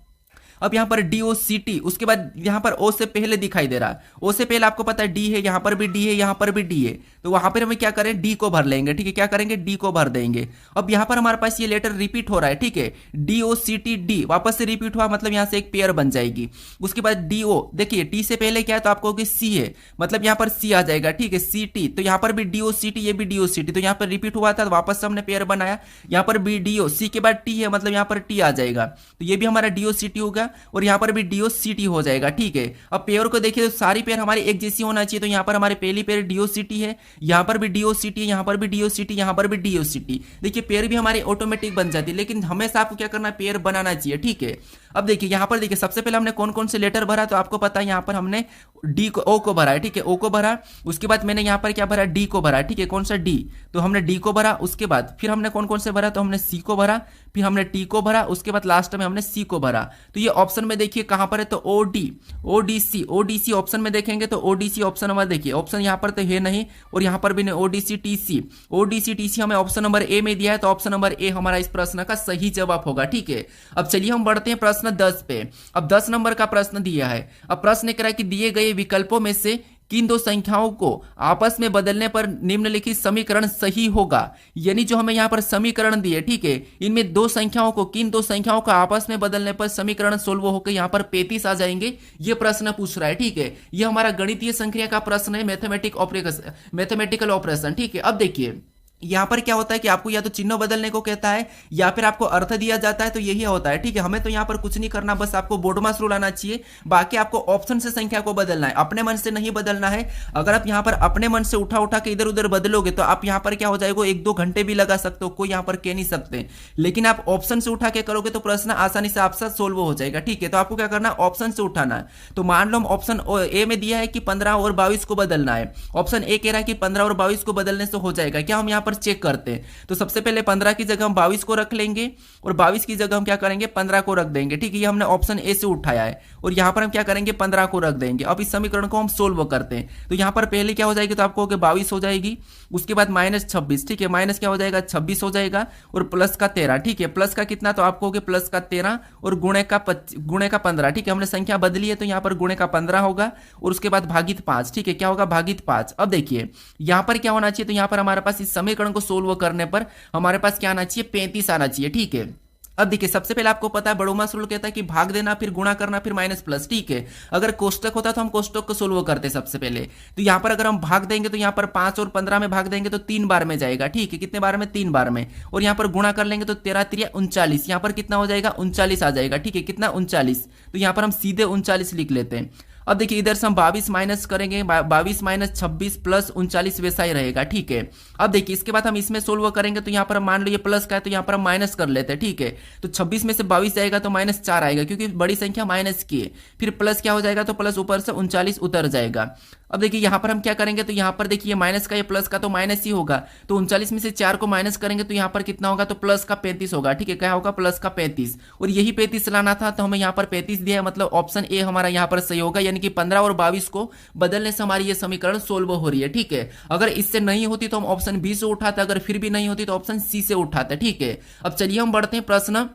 अब यहाँ पर डी ओ सी टी, उसके बाद यहाँ पर ओ से पहले दिखाई दे रहा है, ओ से पहले आपको पता है डी है, यहाँ पर भी डी है, यहाँ पर भी डी है, तो वहां पर हमें क्या करें, डी को भर लेंगे। ठीक है, क्या करेंगे, डी को भर देंगे। अब यहाँ पर हमारे पास ये लेटर रिपीट हो रहा है। ठीक है, D O C T D वापस से रिपीट हुआ, मतलब यहाँ से एक पेयर बन जाएगी। उसके बाद डी ओ, देखिए टी से पहले क्या है, तो आपको सी है, मतलब यहाँ पर सी आ जाएगा। ठीक है, सी टी, तो यहाँ पर भी डी ओ सी टी, ये भी डी ओ सी टी, तो यहाँ पर रिपीट हुआ था, तो वापस से हमने पेयर बनाया। यहाँ पर भी डी ओ, सी के बाद टी है, मतलब यहाँ पर टी आ जाएगा, तो ये भी हमारा डी ओ सी टी होगा, और यहाँ पर भी डीओ सीटी हो जाएगा। ठीक है, अब पेयर को देखिए तो सारी पेयर हमारी एक जैसी होना चाहिए, तो यहाँ पर हमारे पहली पेयर डीओ सीटी है, यहाँ पर भी डीओ सीटी है, यहाँ पर भी डीओ सीटी, यहाँ पर भी डीओ सीटी। देखिए पेयर भी हमारी ऑटोमेटिक बन जाती है, लेकिन हमेशा आपको क्या करना है, पेयर बनाना चाहिए। ठीक है, अब देखिए यहाँ पर देखिए सबसे पहले हमने कौन कौन से लेटर भरा, तो आपको पता है यहाँ पर हमने डी को, ओ को भरा है। ठीक है, ओ को भरा, उसके बाद मैंने यहाँ पर क्या भरा, डी को भरा। ठीक है, कौन सा डी, तो हमने डी को भरा, उसके बाद फिर हमने कौन कौन से भरा, तो हमने सी को भरा, फिर हमने टी को भरा, उसके बाद लास्ट में हमने सी को भरा। तो ये ऑप्शन में देखिए कहां पर है, तो ओ डी, ओडीसी ऑप्शन में देखेंगे तो ओडीसी ऑप्शन नंबर, देखिए ऑप्शन यहाँ पर तो है नहीं, और यहाँ पर भी नहीं, ओडीसी टीसी हमें ऑप्शन नंबर ए में दिया है, तो ऑप्शन नंबर ए हमारा इस प्रश्न का सही जवाब होगा। ठीक है, अब चलिए हम बढ़ते हैं प्रश्न 10 पे। अब 10 नंबर का प्रश्न दिया है। अब प्रश्न कह रहा है कि दिए गए विकल्पों में से किन दो संख्याओं को आपस में बदलने पर निम्नलिखित समीकरण सही होगा। यानी जो हमें यहाँ पर समीकरण दिए, ठीक है, इनमें दो संख्याओं को, किन दो संख्याओं को आपस में बदलने पर समीकरण सोल्व होकर यहाँ पर 35 आ जाएंगे, ये प्रश्न पूछ रहा है। ठीक है, ये हमारा गणितीय संक्रिया का प्रश्न है, मैथमेटिकल ऑपरेशन। ठीक है, अब देखिए यहां पर क्या होता है कि आपको या तो चिन्ह बदलने को कहता है या फिर आपको अर्थ दिया जाता है, तो यही होता है। ठीक है, हमें तो यहां पर कुछ नहीं करना, बस आपको बोर्डमास रूल आना चाहिए। बाकी आपको ऑप्शन से संख्या को बदलना है, अपने मन से नहीं बदलना है। अगर आप यहां पर अपने मन से उठा उठा के इधर उधर बदलोगे तो आप यहां पर क्या हो जाएगा, 1-2 घंटे भी लगा सकते हो, कोई यहां पर कह नहीं सकते। लेकिन आप ऑप्शन से उठा के करोगे तो प्रश्न आसानी से आपसे सोल्व हो जाएगा। ठीक है, तो आपको क्या करना है, ऑप्शन से उठाना है। तो मान लो हम ऑप्शन ए में दिया है कि 15 और 22 को बदलना है, ऑप्शन ए कह रहा है कि 15 और 22 को बदलने से हो जाएगा। क्या हम यहां पर चेक करते हैं, तो सबसे पहले 15 की जगह हम 22 को रख लेंगे, और 22 की जगह हम क्या करेंगे, 15 को रख देंगे। ठीक है, ये हमने ऑप्शन ए से उठाया है, और यहां पर हम क्या करेंगे, 15 को रख देंगे। अब इस समीकरण को हम सोल्व करते हैं, तो यहां पर पहले क्या हो जाएगी, तो आपको 22 हो जाएगी, उसके बाद -26। ठीक है, माइनस क्या हो जाएगा, 26 हो जाएगा, और प्लस का 13। ठीक है, प्लस का कितना, तो आपको प्लस का 13 और गुणे का 15। ठीक है, हमने संख्या बदली है तो यहां पर गुणे का 15 होगा, और उसके बाद भागित 5। ठीक है, क्या होगा, भागित 5। अब देखिए यहां पर क्या होना चाहिए, तो यहां पर हमारे पास इस समीकरण को सोल्व करने पर हमारे पास क्या आना चाहिए, 35 आना चाहिए। ठीक है, अब देखिए सबसे पहले आपको पता है बड़ोमास रूल कहता है कि भाग देना, फिर गुणा करना, फिर माइनस प्लस। ठीक है, अगर कोष्टक होता तो हम कोष्टक को सोल्व करते सबसे पहले। तो यहां पर अगर हम भाग देंगे तो यहां पर 5 और 15 में भाग देंगे तो 3 बार में जाएगा। ठीक है, कितने बार में, 3 बार में। और यहां पर गुणा कर लेंगे तो 13 3 39, यहां पर कितना हो जाएगा, 39 आ जाएगा। ठीक है, कितना, 39। तो यहां पर हम सीधे 39 लिख लेते हैं। अब देखिए इधर से हम 22 माइनस करेंगे, 22 माइनस 26 प्लस 39 वैसा ही रहेगा। ठीक है, अब देखिए इसके बाद हम इसमें सोल्व करेंगे, तो यहाँ पर हम मान लो ये प्लस का है तो यहाँ पर हम माइनस कर लेते हैं। ठीक है, तो 26 में से 22 जाएगा तो -4 आएगा, क्योंकि बड़ी संख्या माइनस की है। फिर प्लस क्या हो जाएगा, तो प्लस ऊपर से 39 उतर जाएगा। अब देखिए यहाँ पर हम क्या करेंगे, तो यहाँ पर देखिए माइनस का, ये प्लस का तो माइनस ही होगा, तो 39 में से 4 को माइनस करेंगे तो यहाँ पर कितना होगा, तो प्लस का 35 होगा। ठीक है, क्या होगा, प्लस का 35, और यही 35 लाना था, तो हमें यहाँ पर 35 दिया है, मतलब ऑप्शन ए हमारा यहाँ पर सही होगा। यानी कि 15 और 22 को बदलने से हमारी ये समीकरण सोल्व हो रही है। ठीक है, अगर इससे नहीं होती तो हम ऑप्शन बी से उठाते, अगर फिर भी नहीं होती तो ऑप्शन सी से उठाते। ठीक है, अब चलिए हम बढ़ते हैं प्रश्न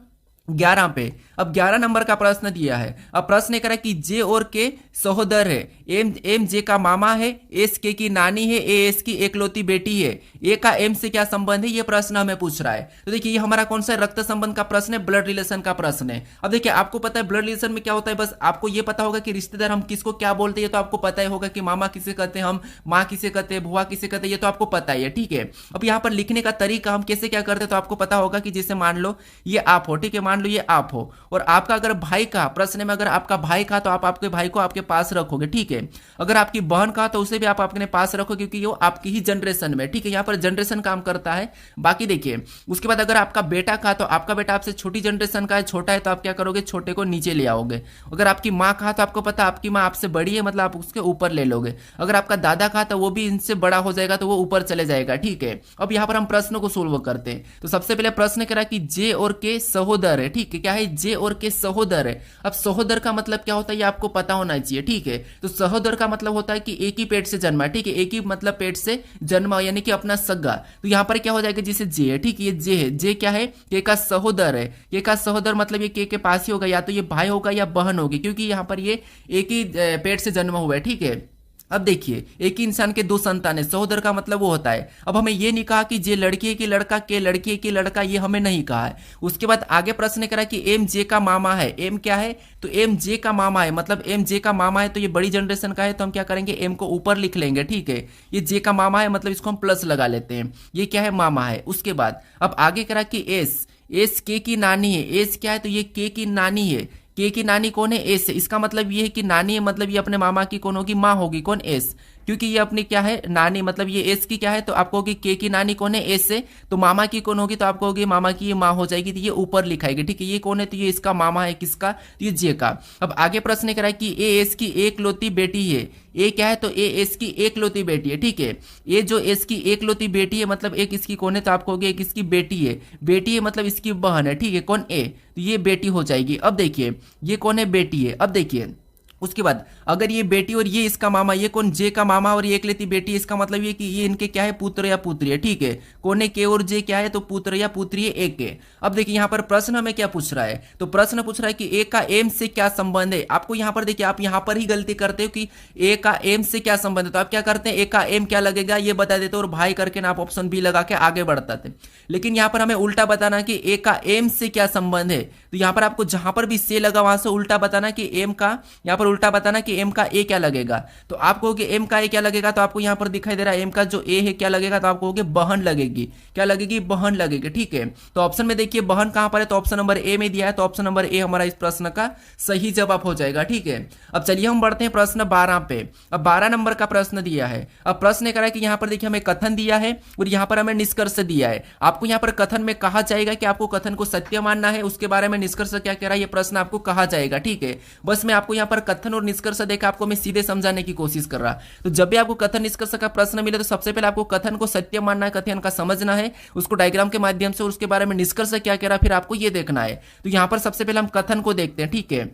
11 पे। अब 11 नंबर का प्रश्न दिया है। अब प्रश्न कह रहा है कि जे और के सहोदर है, एम जे का मामा है, एस के की नानी है, ए एस की एकलौती बेटी है, ए का एम से क्या संबंध है, ये प्रश्न हमें पूछ रहा है। तो देखिए ये हमारा कौन सा रक्त संबंध का प्रश्न है, ब्लड रिलेशन का प्रश्न है। अब देखिए आपको पता है ब्लड रिलेशन में क्या होता है, बस आपको ये पता होगा कि रिश्तेदार हम किसको क्या बोलते हैं, तो आपको पता ही होगा कि मामा किसे कहते हैं, हम माँ किसे कहते हैं, बुआ किसे कहते हैं, ये तो आपको पता ही है। ठीक है, अब यहाँ पर लिखने का तरीका हम कैसे क्या करते हैं, तो आपको पता होगा कि जैसे मान लो ये आप हो, ठीक है, मान लो ये आप हो और आपका अगर भाई का, प्रश्न में अगर आपका भाई का तो आप आपके भाई को आपके पास रखोगे, ठीक है। अगर आपकी बहन का तो उसे भी आप अपने पास रखो क्योंकि वो आपकी ही जनरेशन में, ठीक है। यहाँ पर जनरेशन काम करता है। बाकी देखिए उसके बाद अगर आपका बेटा का तो आपका बेटा आपसे छोटी जनरेशन का है, छोटा है तो आप क्या करोगे, छोटे को नीचे ले आओगे। अगर आपकी माँ का तो आपको पता आपकी माँ आपसे बड़ी है, मतलब आप उसके ऊपर ले लोगे। अगर आपका दादा का तो वो भी इनसे बड़ा हो जाएगा तो वो ऊपर चले जाएगा, ठीक है। अब यहाँ पर हम प्रश्नों को सोल्व करते हैं। तो सबसे पहले प्रश्न करा कि जे और के सहोदर है, ठीक है। क्या है, जे और के सहोदर है। अब सहोदर का मतलब क्या होता है ये आपको पता होना चाहिए, ठीक है। तो सहोदर का मतलब होता है कि एक ही पेट से जन्मा, ठीक है। एक ही मतलब पेट से जन्मा यानी कि अपना सगा। तो यहाँ पर क्या हो जाएगा, जैसे जे है, ठीक है, ये जे है। जे क्या है, के का सहोदर है। के का सहोदर मतलब ये के पास ही होगा, या तो ये भाई होगा या बहन होगी, क्योंकि यहाँ पर ये एक ही पेट से जन्मा हुआ है, ठीक है। अब देखिए एक ही इंसान के दो संतान है, सहोदर का मतलब वो होता है। अब हमें ये नहीं कहा कि जे लड़की है कि लड़का, के लड़की है कि लड़का, ये हमें नहीं कहा है। उसके बाद आगे प्रश्न करा कि एम जे का मामा है। एम क्या है, तो एम जे का मामा है, मतलब एम जे का मामा है तो ये बड़ी जनरेशन का है, तो हम क्या करेंगे, एम को ऊपर लिख लेंगे, ठीक है। ये जे का मामा है मतलब इसको हम प्लस लगा लेते हैं, ये क्या है, मामा है। उसके बाद अब आगे करा कि एस, एस के की नानी है। एस क्या है, तो ये के की नानी है। के की नानी कौन है, एस। इसका मतलब ये है कि नानी है मतलब ये अपने मामा की कौन होगी, माँ होगी, कौन, एस। क्योंकि ये अपनी क्या है, नानी, मतलब ये एस की क्या है, तो आपको होगी के की नानी कौन है, एस से। तो मामा की कौन होगी, तो आपको होगी मामा की ये माँ हो जाएगी, तो ये ऊपर लिखाएगी, ठीक है। ये कौन है, तो ये इसका मामा है, किसका, तो ये जे का। अब आगे प्रश्न करा कि ए एस की एक लौती बेटी है। ए क्या है, तो ए एस की एक लौती बेटी है, ठीक है। ये जो एस की एक लौती बेटी है मतलब एक इसकी कौन है, तो आपको होगी एक इसकी बेटी है। बेटी है मतलब इसकी बहन है, ठीक है, कौन, ए। तो ये बेटी हो जाएगी। अब देखिए ये कौन है, बेटी है। अब देखिए उसके बाद अगर ये बेटी और ये इसका मामा, ये कौन, जे का मामा और ये एक लेती बेटी, इसका मतलब ये कि ये इनके क्या है, पुत्र या पुत्री है, ठीक है। कौन है, के और जे क्या है, तो पुत्र या पुत्री है, एक के। अब देखिए यहाँ पर प्रश्न हमें क्या पूछ रहा है, तो प्रश्न पूछ रहा है कि ए का एम से क्या संबंध है। आपको यहाँ पर देखिए आप यहाँ पर ही गलती करते हो कि ए का एम से क्या संबंध है, तो आप क्या करते हैं, ए का एम क्या लगेगा ये बता देते और भाई करके ना आप ऑप्शन बी लगा के आगे बढ़ते थे। लेकिन यहाँ पर हमें उल्टा बताना कि ए का एम से क्या संबंध है। तो यहाँ पर आपको जहां पर भी से लगा वहां से उल्टा बताना कि एम का, यहाँ पर उल्टा बताना कि एम का ए क्या लगेगा। तो आपको कि एम का ए क्या लगेगा, तो आपको यहाँ पर दिखाई दे रहा है एम का जो ए है क्या लगेगा, तो आपको होगी बहन लगेगी। क्या लगेगी, बहन लगेगी, ठीक है। तो ऑप्शन में देखिए बहन कहां पर है, तो ऑप्शन नंबर ए में दिया है, तो ऑप्शन नंबर ए हमारा इस प्रश्न का सही जवाब हो जाएगा, ठीक है। अब चलिए हम बढ़ते हैं प्रश्न 12 पे। अब 12 नंबर का प्रश्न दिया है। अब प्रश्न करा कि यहाँ पर देखिए हमें कथन दिया है और यहाँ पर हमें निष्कर्ष दिया है। आपको यहाँ पर कथन में कहा जाएगा कि आपको कथन को सत्य मानना है, उसके बारे में निष्कर्ष क्या कह रहा है ये प्रश्न आपको कहा जाएगा, ठीक है। बस मैं आपको यहाँ पर कथन और निष्कर्ष देखा आपको मैं सीधे समझाने की कोशिश कर रहा। तो जब भी आपको कथन निष्कर्ष का प्रश्न मिले तो सबसे पहले आपको कथन को सत्य मानना है, कथन का समझना है, उसको डायग्राम के माध्यम से, और उसके बारे में निष्कर्ष क्या कह रहा है फिर आपको ये देखना है। तो यहाँ पर सबसे पहले हम कथन को देखते हैं, ठीक है।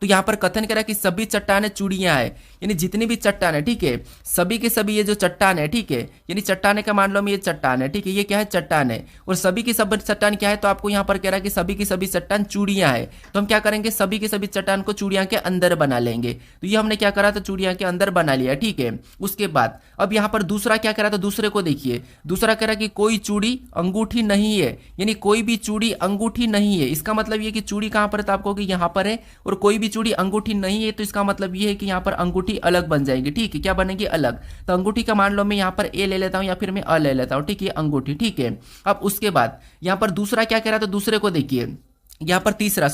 तो यहाँ पर कथन करा कि सभी चट्टानें चूड़ियां हैं, यानी जितनी भी चट्टान है, ठीक है, सभी के सभी ये जो चट्टान है, ठीक है, यानी चट्टाने का मान लो में ये चट्टान है, ठीक है, ये क्या है, चट्टान है। और सभी की सब चट्टान क्या है, तो आपको यहाँ पर कह रहा है कि सभी की सभी चट्टान चूड़ियां है। तो हम क्या करेंगे, सभी की सभी चट्टान को चूड़ियां के अंदर बना लेंगे। तो ये हमने क्या करा, तो चूड़ियां के अंदर बना लिया, ठीक है। उसके बाद अब यहाँ पर दूसरा क्या करा, तो दूसरे को देखिए, दूसरा कह रहा कि कोई चूड़ी अंगूठी नहीं है, यानी कोई भी चूड़ी अंगूठी नहीं है। इसका मतलब ये कि चूड़ी कहां पर है, तो आपको कि यहाँ पर है, और कोई भी चूड़ी अंगूठी नहीं है, तो इसका मतलब ये है कि यहाँ पर अंगूठी अलग बन जाएगी, ठीक है। क्या बनेगी, अलग। तो अंगूठी का मान लो मैं यहाँ पर ए ले लेता हूँ या फिर मैं अ ले लेता हूँ, ठीक है, अंगूठी, ठीक है। अब उसके बाद यहाँ पर दूसरा क्या कह रहा है, तो दूसरे को देखिए, यहाँ पर तीसरा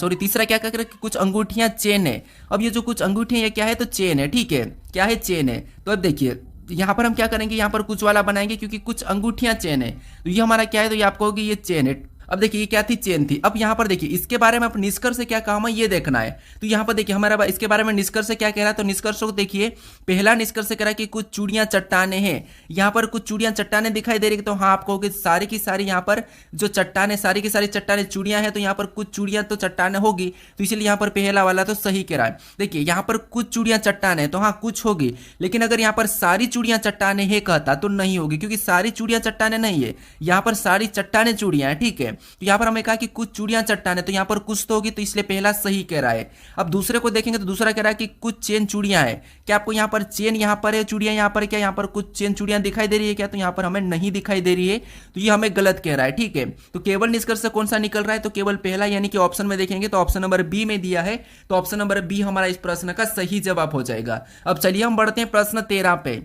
क्या कह रहा है कि कुछ अंगूठियां चेन है। अब ये जो कुछ अंगूठियां ये क्या है, तो चेन है, ठीक है, क्या है, चेन है। तो अब देखिए यहाँ पर हम क्या करेंगे, यहाँ पर कुछ वाला बनाएंगे क्योंकि कुछ अंगूठियां चेन है, तो ये हमारा क्या है, तो ये आपको होगी ये चेन है। अब देखिए ये क्या थी, चेन थी। अब यहाँ पर देखिए इसके बारे में आप निष्कर्ष से क्या कहा हमें ये देखना है। तो यहाँ पर देखिए हमारा इसके बारे में निष्कर्ष से क्या कह रहा है, तो निष्कर्ष को देखिए, पहला निष्कर्ष कह रहा है कि कुछ चूड़ियां चट्टाने हैं। यहाँ पर कुछ चूड़ियां चट्टाने दिखाई दे रही है, तो हाँ आपको होगी सारी की सारी यहाँ पर जो चट्टाने, सारी की सारी चट्टाने चूड़ियां हैं, तो यहाँ पर कुछ चूड़ियां तो चट्टाने होगी, तो इसलिए यहाँ पर पहला वाला तो सही कह रहा है। देखिए यहाँ पर कुछ चूड़ियां चट्टाने, तो हाँ कुछ होगी, लेकिन अगर यहाँ पर सारी चूड़ियां चट्टाने है कहता तो नहीं होगी, क्योंकि सारी चूड़ियां चट्टाने नहीं है, यहाँ पर सारी चट्टाने चूड़ियां हैं, ठीक है। तो यहाँ पर हमें कहा कि कुछ चूड़ियां चट्टान है, तो यहाँ पर कुछ तो होगी, तो इसलिए पहला सही कह रहा है। अब दूसरे को देखेंगे तो दूसरा कह रहा है कि कुछ चेन चूड़ियां है। क्या आपको यहाँ पर चेन यहाँ पर है, चूड़ियां यहाँ पर, क्या यहाँ पर कुछ चेन चूड़ियां दिखाई दे रही है क्या, तो यहाँ पर हमें नहीं दिखाई दे रही है, तो ये हमें गलत कह रहा है, ठीक है। तो केवल निष्कर्ष कौन सा निकल रहा है, तो केवल पहला, यानी कि ऑप्शन में देखेंगे तो ऑप्शन नंबर बी में दिया है, तो ऑप्शन नंबर बी हमारा इस प्रश्न का सही जवाब हो जाएगा। अब चलिए हम बढ़ते हैं प्रश्न 13 पे।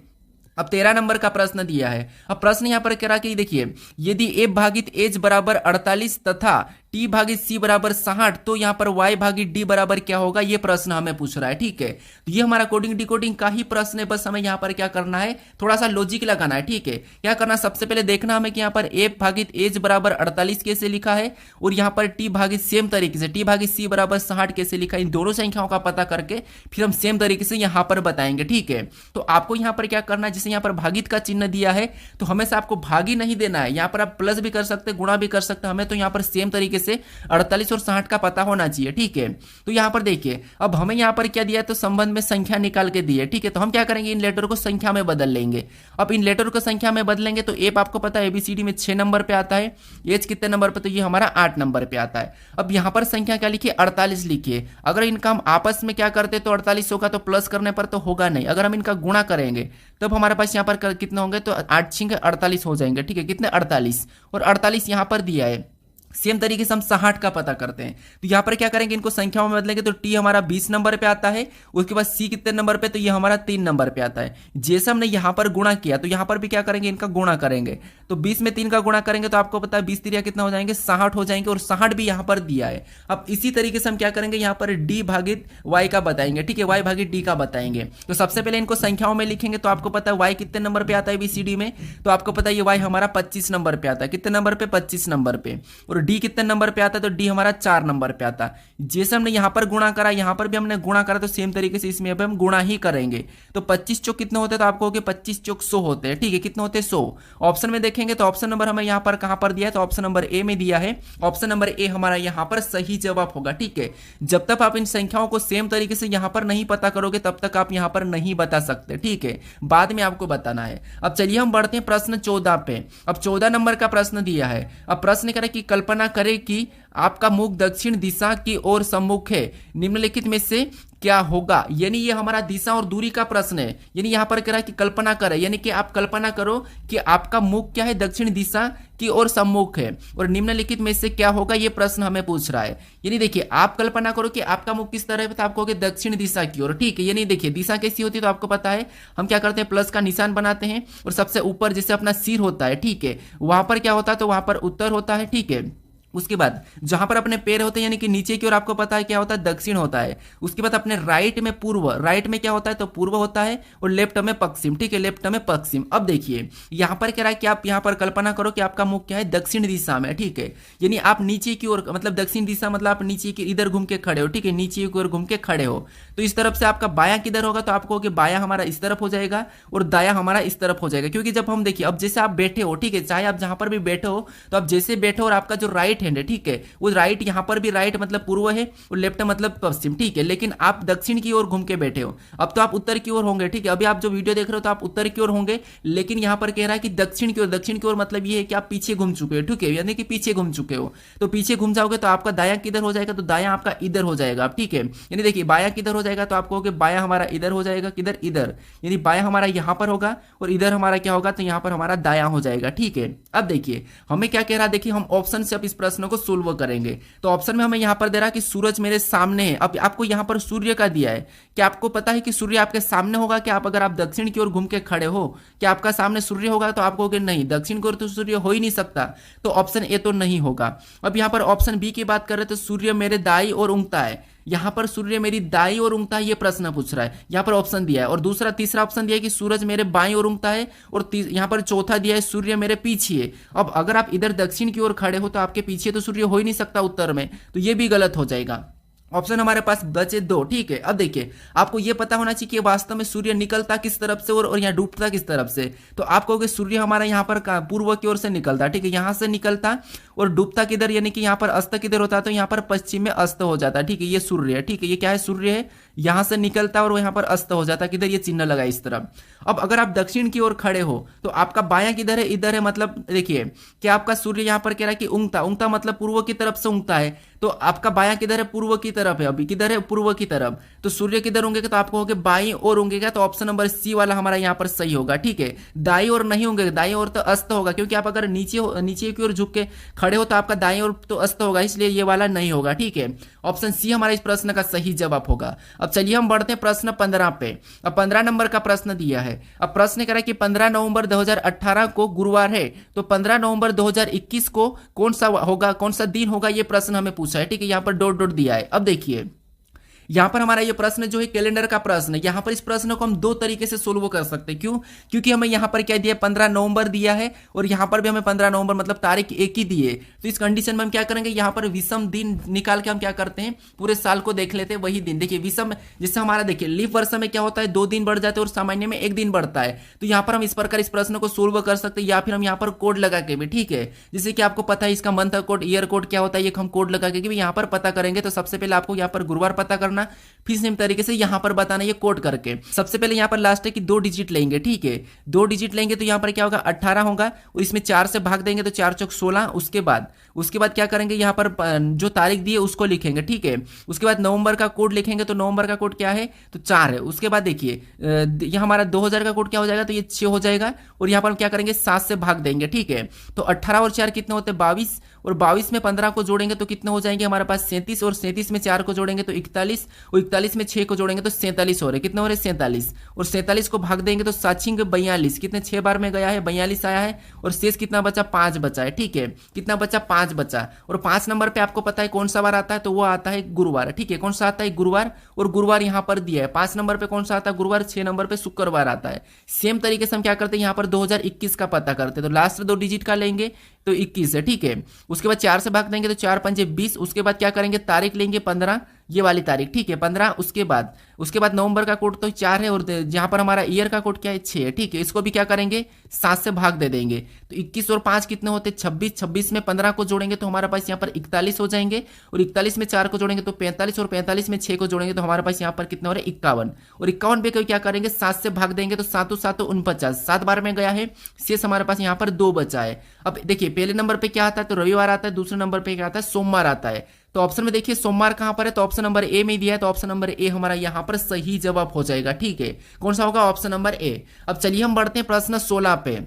अब 13 नंबर का प्रश्न दिया है। अब प्रश्न यहाँ पर कह रहा कि देखिए, यदि ए भागित एच बराबर 48 तथा टी भागित सी बराबर 60, तो यहाँ पर वाई भागित डी बराबर क्या होगा, ये प्रश्न हमें पूछ रहा है। ठीक है, तो ये हमारा कोडिंग डिकोडिंग का ही प्रश्न है, बस हमें यहाँ पर क्या करना है, थोड़ा सा लॉजिक लगाना है। ठीक है, क्या करना, सबसे पहले देखना हमें कि यहाँ पर ए भागित एच बराबर 48 कैसे लिखा है, और यहाँ पर टी भागित सेम तरीके से टी भागित सी बराबर 60 कैसे लिखा है, इन दोनों संख्याओं का पता करके फिर हम सेम तरीके से यहाँ पर बताएंगे। ठीक है, तो आपको यहाँ पर क्या करना है, जैसे यहाँ पर भागित का चिन्ह दिया है तो हमेशा आपको भागी नहीं देना है, यहाँ पर आप प्लस भी कर सकते हैं, गुणा भी कर सकते हैं, हमें तो यहाँ पर सेम तरीके से 48 और 60 का पता होना चाहिए। ठीक है, तो यहाँ पर देखिए अब हमें यहाँ पर क्या दिया है, तो संबंध में संख्या निकाल के दी है। ठीक है, तो हम क्या करेंगे, इन लेटर को संख्या में बदल लेंगे। अब इन लेटर को संख्या में बदलेंगे तो ए आपको पता है एबीसीडी में 6 नंबर पे आता है, एच कितने नंबर पे, तो ये हमारा 8 नंबर पे आता है। अब यहाँ पर संख्या क्या लिखिए, 48 लिखिए। अगर इनका हम आपस में क्या करते तो 48 होगा, तो प्लस करने पर तो होगा नहीं, अगर हम इनका गुणा करेंगे तब हमारे पास यहाँ पर कितने होंगे, तो 8 छिंगे 48 हो जाएंगे। ठीक है, कितने 48, और 48 यहाँ पर दिया है। सेम तरीके से हम 60 का पता करते हैं, तो यहाँ पर क्या करेंगे, इनको संख्याओं में बदलेंगे तो टी हमारा 20 नंबर पे आता है, उसके बाद सी कितने नंबर पे, तो ये हमारा 3 नंबर पे आता है। जैसे हमने यहाँ पर गुणा किया तो यहाँ पर भी क्या करेंगे, इनका गुणा करेंगे, तो 20 में 3 का गुणा करेंगे तो आपको पता है 20 3 कितना हो जाएंगे, 60 हो जाएंगे, और 60 भी यहाँ पर दिया है। अब इसी तरीके से हम क्या करेंगे, यहाँ पर डी भागित वाई का बताएंगे। ठीक है, वाई भागित डी का बताएंगे, तो सबसे पहले इनको संख्याओं में लिखेंगे, तो आपको पता है वाई कितने नंबर पे आता है बीसीडी में, तो आपको पता है ये वाई हमारा 25 नंबर पे आता है, कितने नंबर पे, 25 नंबर पे, और डी कितने नंबर पे आता है, तो डी हमारा 4 नंबर पे आता है। जैसे हमने यहां पर गुणा करा, यहां पर भी हमने गुणा करा, तो सेम तरीके से इसमें अब हम गुणा ही करेंगे। तो 25 चौक कितने होते हैं, तो आपको होगे 25 चौक 100 होते हैं। ठीक है, कितने होते हैं, 100। ऑप्शन में देखेंगे तो ऑप्शन नंबर हमें यहां पर कहां पर दिया है, तो ऑप्शन नंबर ए में दिया है। ऑप्शन नंबर ए हमारा यहां पर सही जवाब होगा। ठीक है, जब तक आप इन संख्याओं को सेम तरीके से यहां पर नहीं पता करोगे तब तक आप यहां पर नहीं बता सकते। ठीक है, बाद में आपको बताना है। अब चलिए हम बढ़ते हैं प्रश्न 14 पे। अब 14 नंबर का प्रश्न दिया है। अब प्रश्न करें कि कल्पना करें कि आपका मुख दक्षिण दिशा की ओर सम्मुख है, निम्नलिखित में से क्या होगा। यानी ये हमारा दिशा और दूरी का प्रश्न है। यानी यहां पर कह रहा है कि कल्पना करें, यानी कि आप कल्पना करो कि आपका मुख क्या है, दक्षिण दिशा की ओर सम्मुख है, और निम्नलिखित में से क्या होगा, ये प्रश्न हमें पूछ रहा है। यानी देखिए आप कल्पना करो कि आपका मुख किस तरह है, तो आपको दक्षिण दिशा की ओर। ठीक है, यानी देखिए दिशा कैसी होती है, तो आपको पता है हम क्या करते हैं, प्लस का निशान बनाते हैं, और सबसे ऊपर जैसे अपना सिर होता है, ठीक है, वहां पर क्या होता है, तो वहां पर उत्तर होता है। ठीक है, उसके बाद जहां पर अपने पैर होते हैं यानी कि नीचे की ओर आपको पता है क्या होता है, दक्षिण होता है। उसके बाद अपने राइट में पूर्व, राइट में क्या होता है, तो पूर्व होता है, और लेफ्ट में पश्चिम। ठीक है, लेफ्ट में पश्चिम। अब देखिए यहां पर कह रहा है कि आप यहां पर कल्पना करो कि आपका मुख क्या है, दक्षिण दिशा में। ठीक है, यानी आप नीचे की ओर, मतलब दक्षिण दिशा मतलब आप नीचे की इधर घूम के खड़े हो। ठीक है, नीचे की ओर घूम के खड़े हो, तो इस तरफ से आपका बायां किधर होगा, तो आपको बायां हमारा इस तरफ हो जाएगा और दायां हमारा इस तरफ हो जाएगा। क्योंकि जब हम देखिए अब जैसे आप बैठे हो, ठीक है, चाहे आप जहां पर भी बैठे हो, तो आप जैसे बैठे हो और आपका जो राइट हैंड है, ठीक है, वो राइट यहां पर भी राइट मतलब पूर्व है और लेफ्ट मतलब पश्चिम। ठीक है, लेकिन आप दक्षिण की ओर घूम के बैठे हो, अब तो आप उत्तर की ओर होंगे। ठीक है, अभी आप जो वीडियो देख रहे हो तो आप उत्तर की ओर होंगे, लेकिन यहां पर कह रहा है कि दक्षिण की ओर। दक्षिण की ओर मतलब ये है कि आप पीछे घूम चुके हो। ठीक है, यानी कि पीछे घूम चुके हो, तो पीछे घूम जाओगे तो आपका दायां किधर हो जाएगा, तो दायां आपका इधर हो जाएगा। ठीक है, यानी देखिए बायां किधर हो जाएगा, तो आपको बायां हमारा इधर हो जाएगा, किधर, इधर, यानी बायां हमारा यहां पर होगा और इधर हमारा क्या होगा, तो यहां पर हमारा दायां हो जाएगा। ठीक है, अब देखिए हमें क्या कह रहा है, देखिए हम ऑप्शन से अब इस प्रश्न को सोल्व करेंगे। तो ऑप्शन में हमें यहां पर दे रहा है कि सूरज मेरे सामने है। अब आपको यहां पर सूर्य का दिया है, क्या आपको पता है कि सूर्य आपके सामने होगा, क्या आप अगर आप दक्षिण की ओर घूम के खड़े हो, क्या आपका सामने सूर्य होगा, तो आप कहोगे नहीं, दक्षिण की ओर तो सूर्य हो ही नहीं सकता, तो ऑप्शन ए तो नहीं होगा। अब यहां पर ऑप्शन बी की बात कर रहे हैं, तो सूर्य मेरे दाई और उगता है, यहां पर सूर्य मेरी दाई और उगता है, ये प्रश्न पूछ रहा है। यहां पर ऑप्शन दिया है, और दूसरा तीसरा ऑप्शन दिया है कि सूरज मेरे बाईं ओर उगता है, और यहां पर चौथा दिया है सूर्य मेरे पीछे है। अब अगर आप इधर दक्षिण की ओर खड़े हो तो आपके पीछे तो सूर्य हो ही नहीं सकता उत्तर में, तो ये भी गलत हो जाएगा। ऑप्शन हमारे पास बचे 2। ठीक है, अब देखिए आपको यह पता होना चाहिए कि वास्तव में सूर्य निकलता किस तरफ से और यहाँ डूबता किस तरफ से। तो आप कहोगे सूर्य हमारा यहाँ पर पूर्व की ओर से निकलता, ठीक है, यहाँ से निकलता, और डूबता किधर, यानी कि यहाँ पर अस्त किधर होता है, तो यहाँ पर पश्चिम में अस्त हो जाता है। ठीक है, ये सूर्य है। ठीक है, ये क्या है, सूर्य है, यहां से निकलता और यहाँ पर अस्त हो जाता, किधर, ये चिन्ह लगा इस तरफ। अब अगर आप दक्षिण की ओर खड़े हो तो आपका बायां किधर है, इधर है, मतलब देखिए कि आपका सूर्य यहाँ पर कह रहा है कि उगता, उगता मतलब पूर्व की तरफ से उगता है, तो आपका बायां किधर है, पूर्व की तरफ है। अभी किधर है, पूर्व की तरफ, तो सूर्य किधर होंगे, तो आपको होगे बाईं ओर होंगेगा, तो ऑप्शन नंबर सी वाला हमारा यहाँ पर सही होगा। ठीक है, दाईं ओर नहीं होंगे, दाईं ओर तो अस्त होगा, क्योंकि आप अगर नीचे की ओर झुक के खड़े हो तो आपका दाईं ओर तो अस्त होगा, इसलिए ये वाला नहीं होगा। ठीक है, ऑप्शन सी हमारा इस प्रश्न का सही जवाब होगा। अब अब चलिए हम बढ़ते हैं प्रश्न 15 पे। अब 15 नंबर का प्रश्न दिया है। अब प्रश्न कह रहा है कि 15 नवंबर 2018 को गुरुवार है, तो 15 नवंबर 2021 को कौन सा होगा, कौन सा दिन होगा, ये प्रश्न हमें पूछा है। ठीक है, यहाँ पर डॉट डॉट दिया है। अब देखिए यहाँ पर हमारा ये प्रश्न जो है कैलेंडर का प्रश्न है। यहाँ पर इस प्रश्न को हम दो तरीके से सोल्व कर सकते हैं। क्यों? क्योंकि हमें यहाँ पर क्या दिया, 15 नवंबर दिया है और यहाँ पर भी हमें 15 नवंबर मतलब तारीख एक ही दिए। तो इस कंडीशन में हम क्या करेंगे, यहाँ पर विषम दिन निकाल के हम क्या करते हैं, पूरे साल को देख लेते हैं वही दिन। देखिए विषम, जिससे हमारा देखिए लीप वर्ष में क्या होता है, 2 दिन बढ़ जाते हैं और सामान्य में 1 दिन बढ़ता है। तो यहाँ पर हम इस प्रकार इस प्रश्न को सोल्व कर सकते हैं, या फिर हम यहाँ पर कोड लगा के भी, ठीक है, जैसे कि आपको पता है इसका मंथ कोड, ईयर कोड क्या होता है, ये हम कोड लगा के भी यहाँ पर पता करेंगे। तो सबसे पहले आपको यहाँ पर गुरुवार पता करना, फिर सेम तरीके से यहाँ पर बताना ये कोड करके। सबसे पहले यहाँ पर लास्ट है कि 2 डिजिट लेंगे, ठीक है, 2 डिजिट लेंगे तो यहाँ पर क्या होगा, 18 होगा और इसमें 4 से भाग देंगे तो 4 चौक 16। उसके बाद क्या करेंगे, यहाँ पर जो तारीख दी है उसको लिखेंगे, ठीक है। उसके बाद नवंबर का कोड लिखेंगे, तो नवंबर का कोड क्या है, तो 4 है। उसके बाद देखिए यहाँ हमारा 2000 का कोड क्या हो जाएगा, तो ये 6 हो जाएगा और यहाँ पर हम क्या करेंगे, 7 से भाग देंगे, ठीक है। तो 18 और 4 कितने होते हैं, 22, और 22 में 15 को जोड़ेंगे तो कितने हो जाएंगे हमारे पास, 37, और 37 में 4 को जोड़ेंगे तो 41, और 41 में 6 को जोड़ेंगे तो 47 हो रहे। कितने हो रहे, 47, और 47 को भाग देंगे तो 7 42, कितने 6 बार में गया है, 42 आया है, और शेष कितना बचा, 5 बचा है, ठीक है। कितना बचा, 5 बचा। और 5 नंबर पे आपको पता है कौन सा बार आता है, तो वो आता है गुरुवार, ठीक है। कौन सा आता है, गुरुवार, और गुरुवार यहाँ पर दिया है। 5 नंबर पे कौन सा आता है, गुरुवार। 6 नंबर पे शुक्रवार आता है। सेम तरीके से हम क्या करते हैं, यहाँ पर 2021 का पता करते हैं, तो लास्ट 2 डिजिट का लेंगे तो 21 है, ठीक है। उसके बाद 4 से भाग देंगे तो 4 पंजे 20। उसके बाद क्या करेंगे, तारीख लेंगे 15, ये वाली तारीख, ठीक है, 15। उसके बाद नवंबर का कोड तो 4 है और जहां पर हमारा ईयर का कोड क्या है, 6 है, ठीक है। इसको भी क्या करेंगे, 7 से भाग दे देंगे तो 21 और 5 कितने होते, 26। 26 में 15 को जोड़ेंगे तो हमारे पास यहाँ पर 41 हो जाएंगे, और 41 में 4 को जोड़ेंगे तो 45, और 45 में 6 को जोड़ेंगे तो हमारे पास यहाँ पर कितने हो रहे, 51। और 51 पे क्या करेंगे, 7 से भाग देंगे तो 7 7 49, 7 बार में गया है। शेष हमारे पास यहाँ पर 2 बचा है। अब देखिए पहले नंबर पे क्या आता है, तो रविवार आता है। दूसरे नंबर पे क्या आता है, सोमवार आता है। तो ऑप्शन में देखिए सोमवार कहां पर है, तो ऑप्शन नंबर ए में दिया है, तो ऑप्शन नंबर ए हमारा यहां पर सही जवाब हो जाएगा, ठीक है। कौन सा होगा, ऑप्शन नंबर ए। अब चलिए हम बढ़ते हैं प्रश्न 16 पे।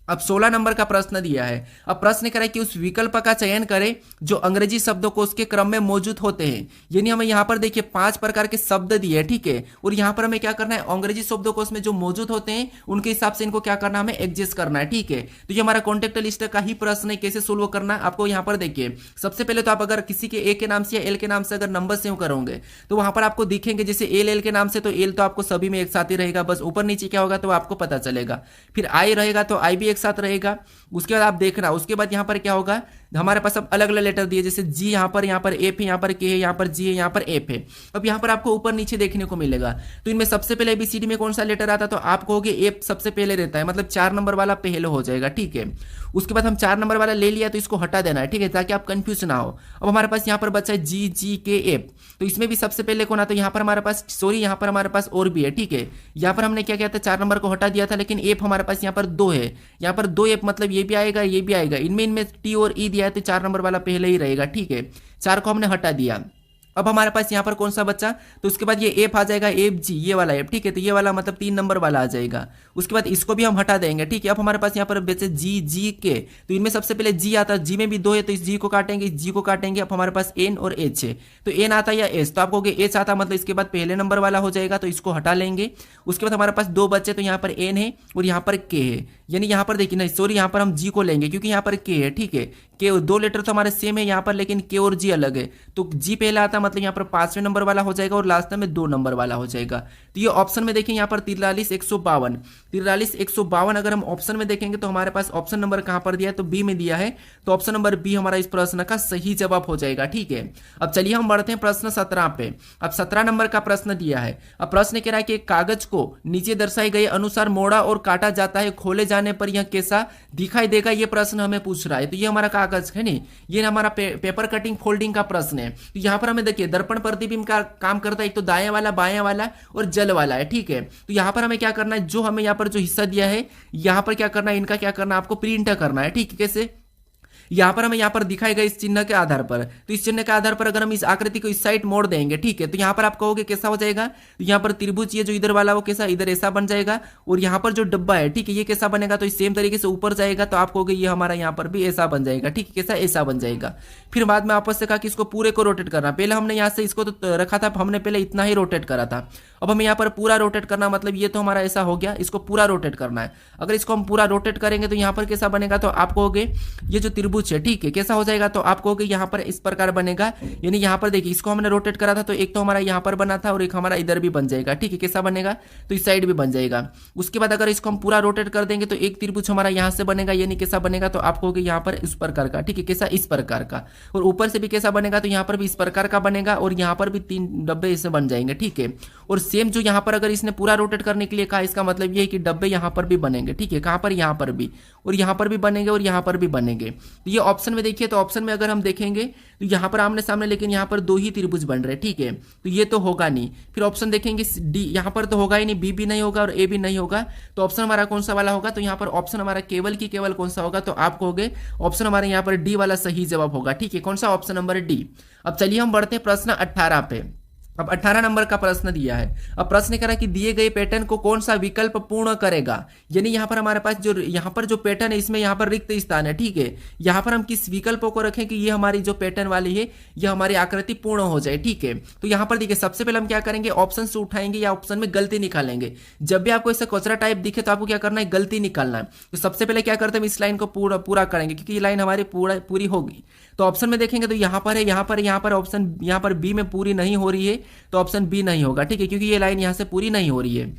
अब 16 नंबर का प्रश्न दिया है। अब प्रश्न करें कि उस विकल्प का चयन करें जो अंग्रेजी शब्दों को उसके क्रम में मौजूद होते हैं। यानी हमें यहाँ पर देखिए 5 प्रकार के शब्द दिए, ठीक है, और यहाँ पर हमें क्या करना है, अंग्रेजी शब्दों को उसमें जो मौजूद होते हैं उनके हिसाब से इनको क्या करना है, हमें एडजस्ट करना है, ठीक है। तो ये हमारा कॉन्टेक्ट लिस्ट का ही प्रश्न है, कैसे सोल्व करना है आपको यहाँ पर देखिए। सबसे पहले तो आप अगर किसी के ए के नाम से या एल के नाम से अगर नंबर सेव करोगे तो वहां पर आपको दिखेंगे, जैसे एल के नाम से तो एल तो आपको सभी में एक साथ ही रहेगा, बस ऊपर नीचे क्या होगा तो आपको पता चलेगा। फिर आई रहेगा तो आई भी एक साथ रहेगा। उसके बाद आप देखना, उसके बाद यहाँ पर क्या होगा, हमारे पास अब अलग अलग लेटर दिए, जैसे जी यहाँ पर एफ है, यहाँ पर के है, यहाँ पर जी है, यहाँ पर एफ है। अब यहाँ पर आपको ऊपर नीचे देखने को मिलेगा। तो इनमें सबसे पहले एबीसीडी में कौन सा लेटर आता है, तो आप कहोगे एफ सबसे पहले रहता है, मतलब 4 नंबर वाला पहले हो जाएगा, ठीक है। उसके बाद हम 4 नंबर वाला ले लिया तो इसको हटा देना है, ठीक है, ताकि आप कंफ्यूज ना हो। अब हमारे पास यहाँ पर बचा है जी जी के एफ, तो इसमें भी सबसे पहले कौन आता है, यहाँ पर हमारे पास यहाँ पर हमारे पास और भी है, ठीक है। यहाँ पर हमने क्या किया था, 4 नंबर को हटा दिया था, लेकिन एफ हमारे पास यहाँ पर 2 है। यहाँ पर 2 एफ मतलब ये भी आएगा, ये भी आएगा। इनमें टी और ई दिया है तो 4 नंबर वाला पहले ही रहेगा, ठीक है। 4 को हमने हटा दिया। अब हमारे पास यहाँ पर कौन सा बच्चा, तो उसके बाद ये एफ आ जाएगा, एफ जी, ये वाला एफ, ठीक है। तो ये वाला मतलब 3 नंबर वाला आ जाएगा। उसके बाद इसको भी हम हटा देंगे, ठीक है। अब हमारे पास यहाँ पर बचे जी जी के, तो इनमें सबसे पहले जी आता है, जी में भी 2 है तो इस जी को काटेंगे, इस जी को काटेंगे। अब हमारे पास एन और एच है, तो एन आता है या एच, तो आप कहोगे एच आता मतलब इसके बाद पहले नंबर वाला हो जाएगा, तो इसको हटा लेंगे। उसके बाद हमारे पास 2 बच्चे, तो यहाँ पर एन है और यहाँ पर के है, यानी यहाँ पर देखिए नहीं सॉरी, यहाँ पर हम जी को लेंगे क्योंकि यहाँ पर के है, ठीक है। के 2 लेटर तो हमारे सेम है यहाँ पर, लेकिन के और जी अलग है, तो जी पहले आता मतलब यहाँ पर 5वें नंबर वाला हो जाएगा और लास्ट में 2 नंबर वाला हो जाएगा। तो ये ऑप्शन में देखिए यहाँ पर 43 152 अगर हम ऑप्शन में देखेंगे तो हमारे पास ऑप्शन नंबर कहाँ पर दिया है, तो बी में दिया है, तो ऑप्शन नंबर बी हमारा इस प्रश्न का सही जवाब हो जाएगा, ठीक है। अब चलिए हम बढ़ते हैं प्रश्न 17 पे। अब 17 नंबर का प्रश्न दिया है। अब प्रश्न कह रहा है कि कागज को नीचे दर्शाए गए अनुसार मोड़ा और काटा जाता है, खोले जाने पर यह कैसा दिखाई देगा, ये प्रश्न हमें पूछ रहा है। तो ये हमारा कागज है नहीं, ये हमारा पेपर कटिंग फोल्डिंग का प्रश्न है। तो यहाँ पर हमें देखिए दर्पण प्रतिबिंब का काम करता है, एक तो दाएं वाला, बाएं वाला और जल वाला है, ठीक है। तो यहाँ पर हमें क्या करना है, जो हमें यहाँ पर जो हिस्सा दिया है यहाँ पर क्या करना है, इनका क्या करना है, आपको प्रिंट करना है, ठीक है। कैसे, यहाँ पर हमें यहाँ पर दिखाई गई इस चिन्ह के आधार पर, तो इस चिन्ह के आधार पर अगर हम इस आकृति को इस साइड मोड़ देंगे, ठीक है, तो यहाँ पर आप कहोगे कैसा हो जाएगा, तो यहाँ पर त्रिभुज ये जो इधर वाला वो कैसा इधर ऐसा बन जाएगा, और यहाँ पर जो डब्बा है, ठीक है, ये कैसा बनेगा, तो इस सेम तरीके से ऊपर जाएगा, तो आप कहोगे ये हमारा यहाँ पर भी ऐसा बन जाएगा, ठीक है, कैसा ऐसा बन जाएगा। फिर बाद में आपस से कहा कि इसको पूरे को रोटेट करना, पहले हमने यहाँ से इसको तो रखा था, हमने पहले इतना ही रोटेट करा था, अब हमें यहाँ पर पूरा रोटेट करना, मतलब ये तो हमारा ऐसा हो गया, इसको पूरा रोटेट करना है। अगर इसको हम पूरा रोटेट करेंगे तो यहाँ पर कैसा बनेगा, तो आप कहोगे ये जो त्रिभुज है, ठीक है, कैसा हो जाएगा, तो आप कहोगे यहाँ पर इस प्रकार बनेगा, यानी यहाँ पर देखिए इसको हमने रोटेट करा था तो एक तो हमारा यहाँ पर बना था और एक हमारा इधर भी बन जाएगा, ठीक है, कैसा बनेगा, तो इस साइड भी बन जाएगा। उसके बाद अगर इसको हम पूरा रोटेट कर देंगे तो एक त्रिभुज हमारा यहाँ से बनेगा, यानी कैसा बनेगा, तो आप कहोगे यहाँ पर इस प्रकार का, ठीक है, कैसा इस प्रकार का, और ऊपर से भी कैसा बनेगा, तो यहाँ पर भी इस प्रकार का बनेगा, और यहाँ पर भी 3 डब्बे ऐसे बन जाएंगे, ठीक है। और सेम जो यहाँ पर अगर इसने पूरा रोटेट करने के लिए कहा, इसका मतलब ये है कि डब्बे यहाँ पर भी बनेंगे, ठीक है, कहाँ पर, यहाँ पर भी, और यहाँ पर भी बनेंगे और यहाँ पर भी बनेंगे। तो ये ऑप्शन में देखिए, तो ऑप्शन में अगर हम देखेंगे तो यहाँ पर आमने सामने, लेकिन यहाँ पर 2 ही त्रिभुज बन रहे, ठीक है, तो ये तो होगा नहीं। फिर ऑप्शन देखेंगे डी, यहाँ पर तो होगा ही नहीं, बी भी नहीं होगा और ए भी नहीं होगा, तो ऑप्शन हमारा कौन सा वाला होगा, तो यहाँ पर ऑप्शन हमारा केवल की केवल कौन सा होगा, तो आप कहोगे ऑप्शन हमारे यहाँ पर डी वाला सही जवाब होगा, ठीक है, कौन सा, ऑप्शन नंबर डी। अब चलिए हम बढ़ते हैं प्रश्न 18 पे। अब 18 नंबर का प्रश्न दिया है। अब प्रश्न करा कि दिए गए पैटर्न को कौन सा विकल्प पूर्ण करेगा, यानी यहाँ पर हमारे पास जो यहाँ पर जो पैटर्न है, इसमें यहाँ पर रिक्त स्थान है, ठीक है, यहाँ पर हम किस विकल्पों को रखें कि ये हमारी जो पैटर्न वाली है ये हमारी आकृति पूर्ण हो जाए, ठीक है। तो यहाँ पर देखिए सबसे पहले हम क्या करेंगे, ऑप्शन से उठाएंगे या ऑप्शन में गलती निकालेंगे। जब भी आपको ऐसा कचरा टाइप दिखे तो आपको क्या करना है, गलती निकालना है। तो सबसे पहले क्या करते हैं, इस लाइन को पूरा करेंगे, क्योंकि ये लाइन हमारी पूरी होगी। तो ऑप्शन में देखेंगे तो यहाँ पर है, यहाँ पर ऑप्शन यहाँ पर बी में पूरी नहीं हो रही है, तो ऑप्शन बी नहीं होगा, ठीक है, क्योंकि ये लाइन यहाँ से पूरी नहीं हो रही है।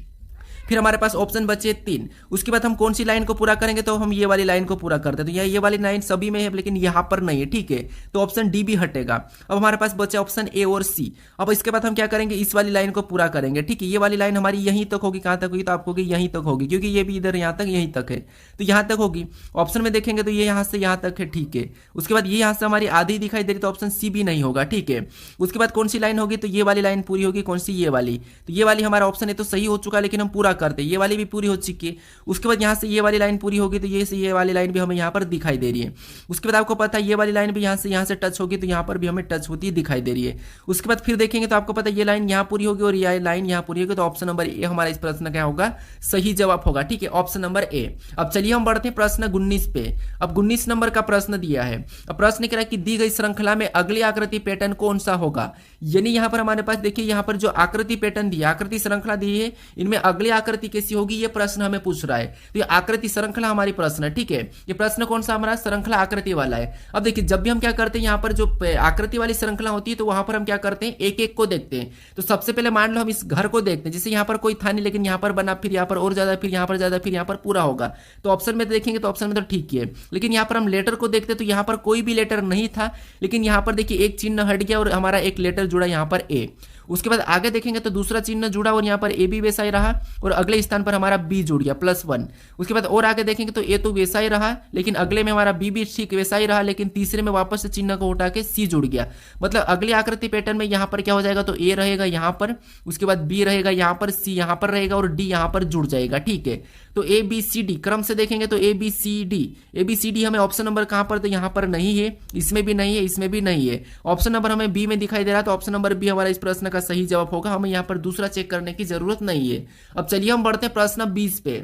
फिर हमारे पास ऑप्शन बचे 3। उसके बाद हम कौन सी लाइन को पूरा करेंगे, तो हम ये वाली लाइन को पूरा करते हैं। तो ये वाली लाइन सभी में है लेकिन यहाँ पर नहीं है, ठीक है, तो ऑप्शन डी भी हटेगा। अब हमारे पास बचे ऑप्शन ए और सी। अब इसके बाद हम क्या करेंगे, इस वाली लाइन को पूरा करेंगे, ठीक है, ये वाली लाइन हमारी यहीं तक होगी, कहाँ तक होगी, तो आपको यहीं तक होगी, क्योंकि ये भी इधर यहाँ तक यहीं तक है, तो यहाँ तक होगी। ऑप्शन में देखेंगे तो ये यहाँ से यहाँ तक है, ठीक है। उसके बाद ये यहाँ से हमारी आधी दिखाई दे रही, तो ऑप्शन सी भी नहीं होगा, ठीक है। उसके बाद कौन सी लाइन होगी, तो ये वाली लाइन पूरी होगी, कौन सी, ये वाली। तो ये वाली हमारा ऑप्शन है तो सही हो चुका, लेकिन हम पूरा करते, ये वाली भी पूरी हो चुकी है। उसके बाद यहाँ से ये वाली लाइन पूरी होगी, तो ये वाली लाइन भी हमें यहाँ पर दिखाई दे रही है। उसके बाद आपको पता है ये वाली लाइन भी यहाँ से टच होगी, तो यहाँ पर भी हमें टच होती दिखाई दे रही है। उसके बाद फिर देखेंगे तो आपको पता है ये लाइन यहाँ पूरी होगी और ये लाइन यहाँ पूरी होगी, तो ऑप्शन नंबर ए हमारा इस प्रश्न क्या होगा, सही जवाब होगा, ठीक है, ऑप्शन नंबर ए। अब चलिए हम बढ़ते हैं प्रश्न 19 पे। अब 19 नंबर का प्रश्न दिया है। अब प्रश्न कह रहा है कि दी गई श्रृंखला में अगली आकृति पैटर्न कौन सा होगा, यानी यहाँ पर हमारे पास देखिए यहाँ पर जो आकृति पैटर्न दी है, आकृति श्रृंखला दी है, इनमें अगली आकृति कैसी होगी, ये प्रश्न हमें पूछ रहा है। तो ये आकृति श्रृंखला हमारी प्रश्न है, ठीक है, ये प्रश्न कौन सा हमारा, श्रृंखला आकृति वाला है। अब देखिए जब भी हम क्या करते हैं, यहाँ पर जो आकृति वाली श्रृंखला होती है तो वहां पर हम क्या करते हैं, एक एक को देखते हैं। तो सबसे पहले मान लो हम इस घर को देखते हैं, जैसे यहाँ पर कोई था नहीं लेकिन यहाँ पर बना, फिर यहाँ पर और ज्यादा, फिर यहाँ पर ज्यादा, फिर यहाँ पर पूरा होगा, तो ऑप्शन में देखेंगे तो ऑप्शन में तो ठीक है। लेकिन यहाँ पर हम लेटर को देखते तो यहाँ पर कोई भी लेटर नहीं था, लेकिन यहाँ पर देखिए एक चिन्ह हट गया और हमारा एक लेटर जुड़ा यहाँ पर ए। उसके बाद आगे देखेंगे तो दूसरा चिन्ह जुड़ा और यहाँ पर ए भी वैसा ही रहा और अगले स्थान पर हमारा बी जुड़ गया +1। उसके बाद और आगे देखेंगे तो ए तो वैसा ही रहा, लेकिन अगले में हमारा बी भी ठीक वैसा ही रहा, लेकिन तीसरे में वापस से चिन्ह को उठा के सी जुड़ गया। मतलब अगली आकृति पैटर्न में यहाँ पर क्या हो जाएगा, तो ए रहेगा यहाँ पर, उसके बाद बी रहेगा यहाँ पर, सी यहाँ पर रहेगा और डी यहाँ पर जुड़ जाएगा, ठीक है। तो ए बी सी डी क्रम से देखेंगे तो ए बी सी डी हमें ऑप्शन नंबर कहाँ पर, तो यहाँ पर नहीं है, इसमें भी नहीं है, इसमें भी नहीं है। ऑप्शन नंबर हमें बी में दिखाई दे रहा है, तो ऑप्शन नंबर बी हमारा इस प्रश्न का सही जवाब होगा, हमें यहाँ पर दूसरा चेक करने की जरूरत नहीं है। अब चलिए हम बढ़ते हैं प्रश्न 20 पे।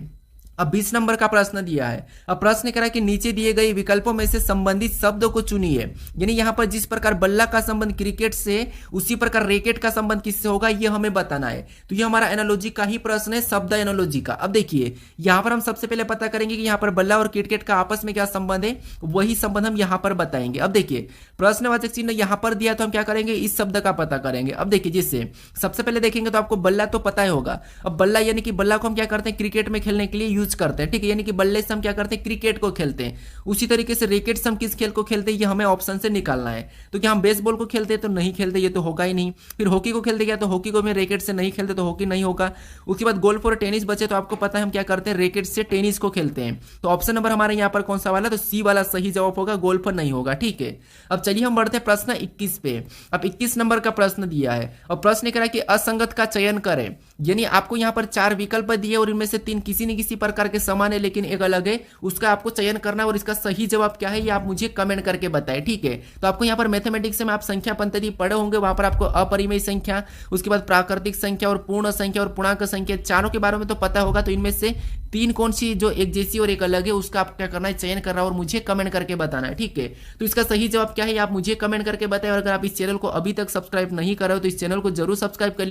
अब 20 नंबर का प्रश्न दिया है। अब प्रश्न कह रहा है कि नीचे दिए गए विकल्पों में से संबंधित शब्दों को चुनिए, यानी यहाँ पर जिस प्रकार बल्ला का संबंध क्रिकेट से उसी प्रकार रैकेट का संबंध किससे होगा ये हमें बताना है। तो ये हमारा एनालॉजी का ही प्रश्न है, शब्द एनालॉजी का। अब देखिए यहाँ पर हम सबसे पहले पता करेंगे कि यहाँ पर बल्ला और क्रिकेट का आपस में क्या संबंध है, वही संबंध हम यहाँ पर बताएंगे। अब देखिए प्रश्नवाचक चिन्ह यहाँ पर दिया तो हम क्या करेंगे, इस शब्द का पता करेंगे। अब देखिए जिससे सबसे पहले देखेंगे तो आपको बल्ला तो पता ही होगा। अब बल्ला यानी कि बल्ला को हम क्या करते हैं, क्रिकेट में खेलने के लिए यूज करते हैं, ठीक है, यानी कि बल्ले से हम क्या करते हैं, क्रिकेट को खेलते हैं। उसी तरीके से रैकेट से हम किस खेल को खेलते हैं, ये हमें ऑप्शन से निकालना है। तो क्या हम बेसबॉल को खेलते हैं, तो नहीं खेलते, ये तो होगा ही नहीं। फिर हॉकी को खेलते क्या, तो हॉकी को हम रैकेट से नहीं खेलते, तो हॉकी नहीं होगा। उसके बाद गोल्फ और टेनिस बचे, तो आपको पता है हम क्या करते हैं, रैकेट से टेनिस को खेलते हैं। तो ऑप्शन नंबर हमारे यहाँ पर कौन सा वाला, तो सी वाला सही जवाब होगा, गोल्फ नहीं होगा, ठीक है। अब चलिए हम बढ़ते हैं प्रश्न 21 पे। अब 21 नंबर का प्रश्न दिया है और प्रश्न कह रहा है कि असंगत का चयन करें, यानी आपको यहाँ पर 4 विकल्प दिए और इनमें से 3 किसी न किसी प्रकार प्रकार के समान है लेकिन एक अलग है, उसका आपको चयन करना है और इसका सही जवाब क्या है ये आप मुझे कमेंट करके बताएं, ठीक है। तो आपको यहाँ पर मैथमेटिक्स में आप संख्या पद्धति पढ़े होंगे, वहां पर आपको अपरिमेय संख्या, उसके बाद प्राकृतिक संख्या और पूर्ण संख्या और पूर्णांक संख्या चारों के बारे में तो पता होगा। तो इनमें से तीन कौन सी जो एक जैसी और एक अलग है उसका आप क्या करना है, चयन करना है और मुझे कमेंट करके बताना है, ठीक है। तो इसका सही जवाब क्या है आप मुझे कमेंट करके बताएं। और अगर आप इस चैनल को अभी तक सब्सक्राइब नहीं कर रहे हो तो इस चैनल को जरूर सब्सक्राइब कर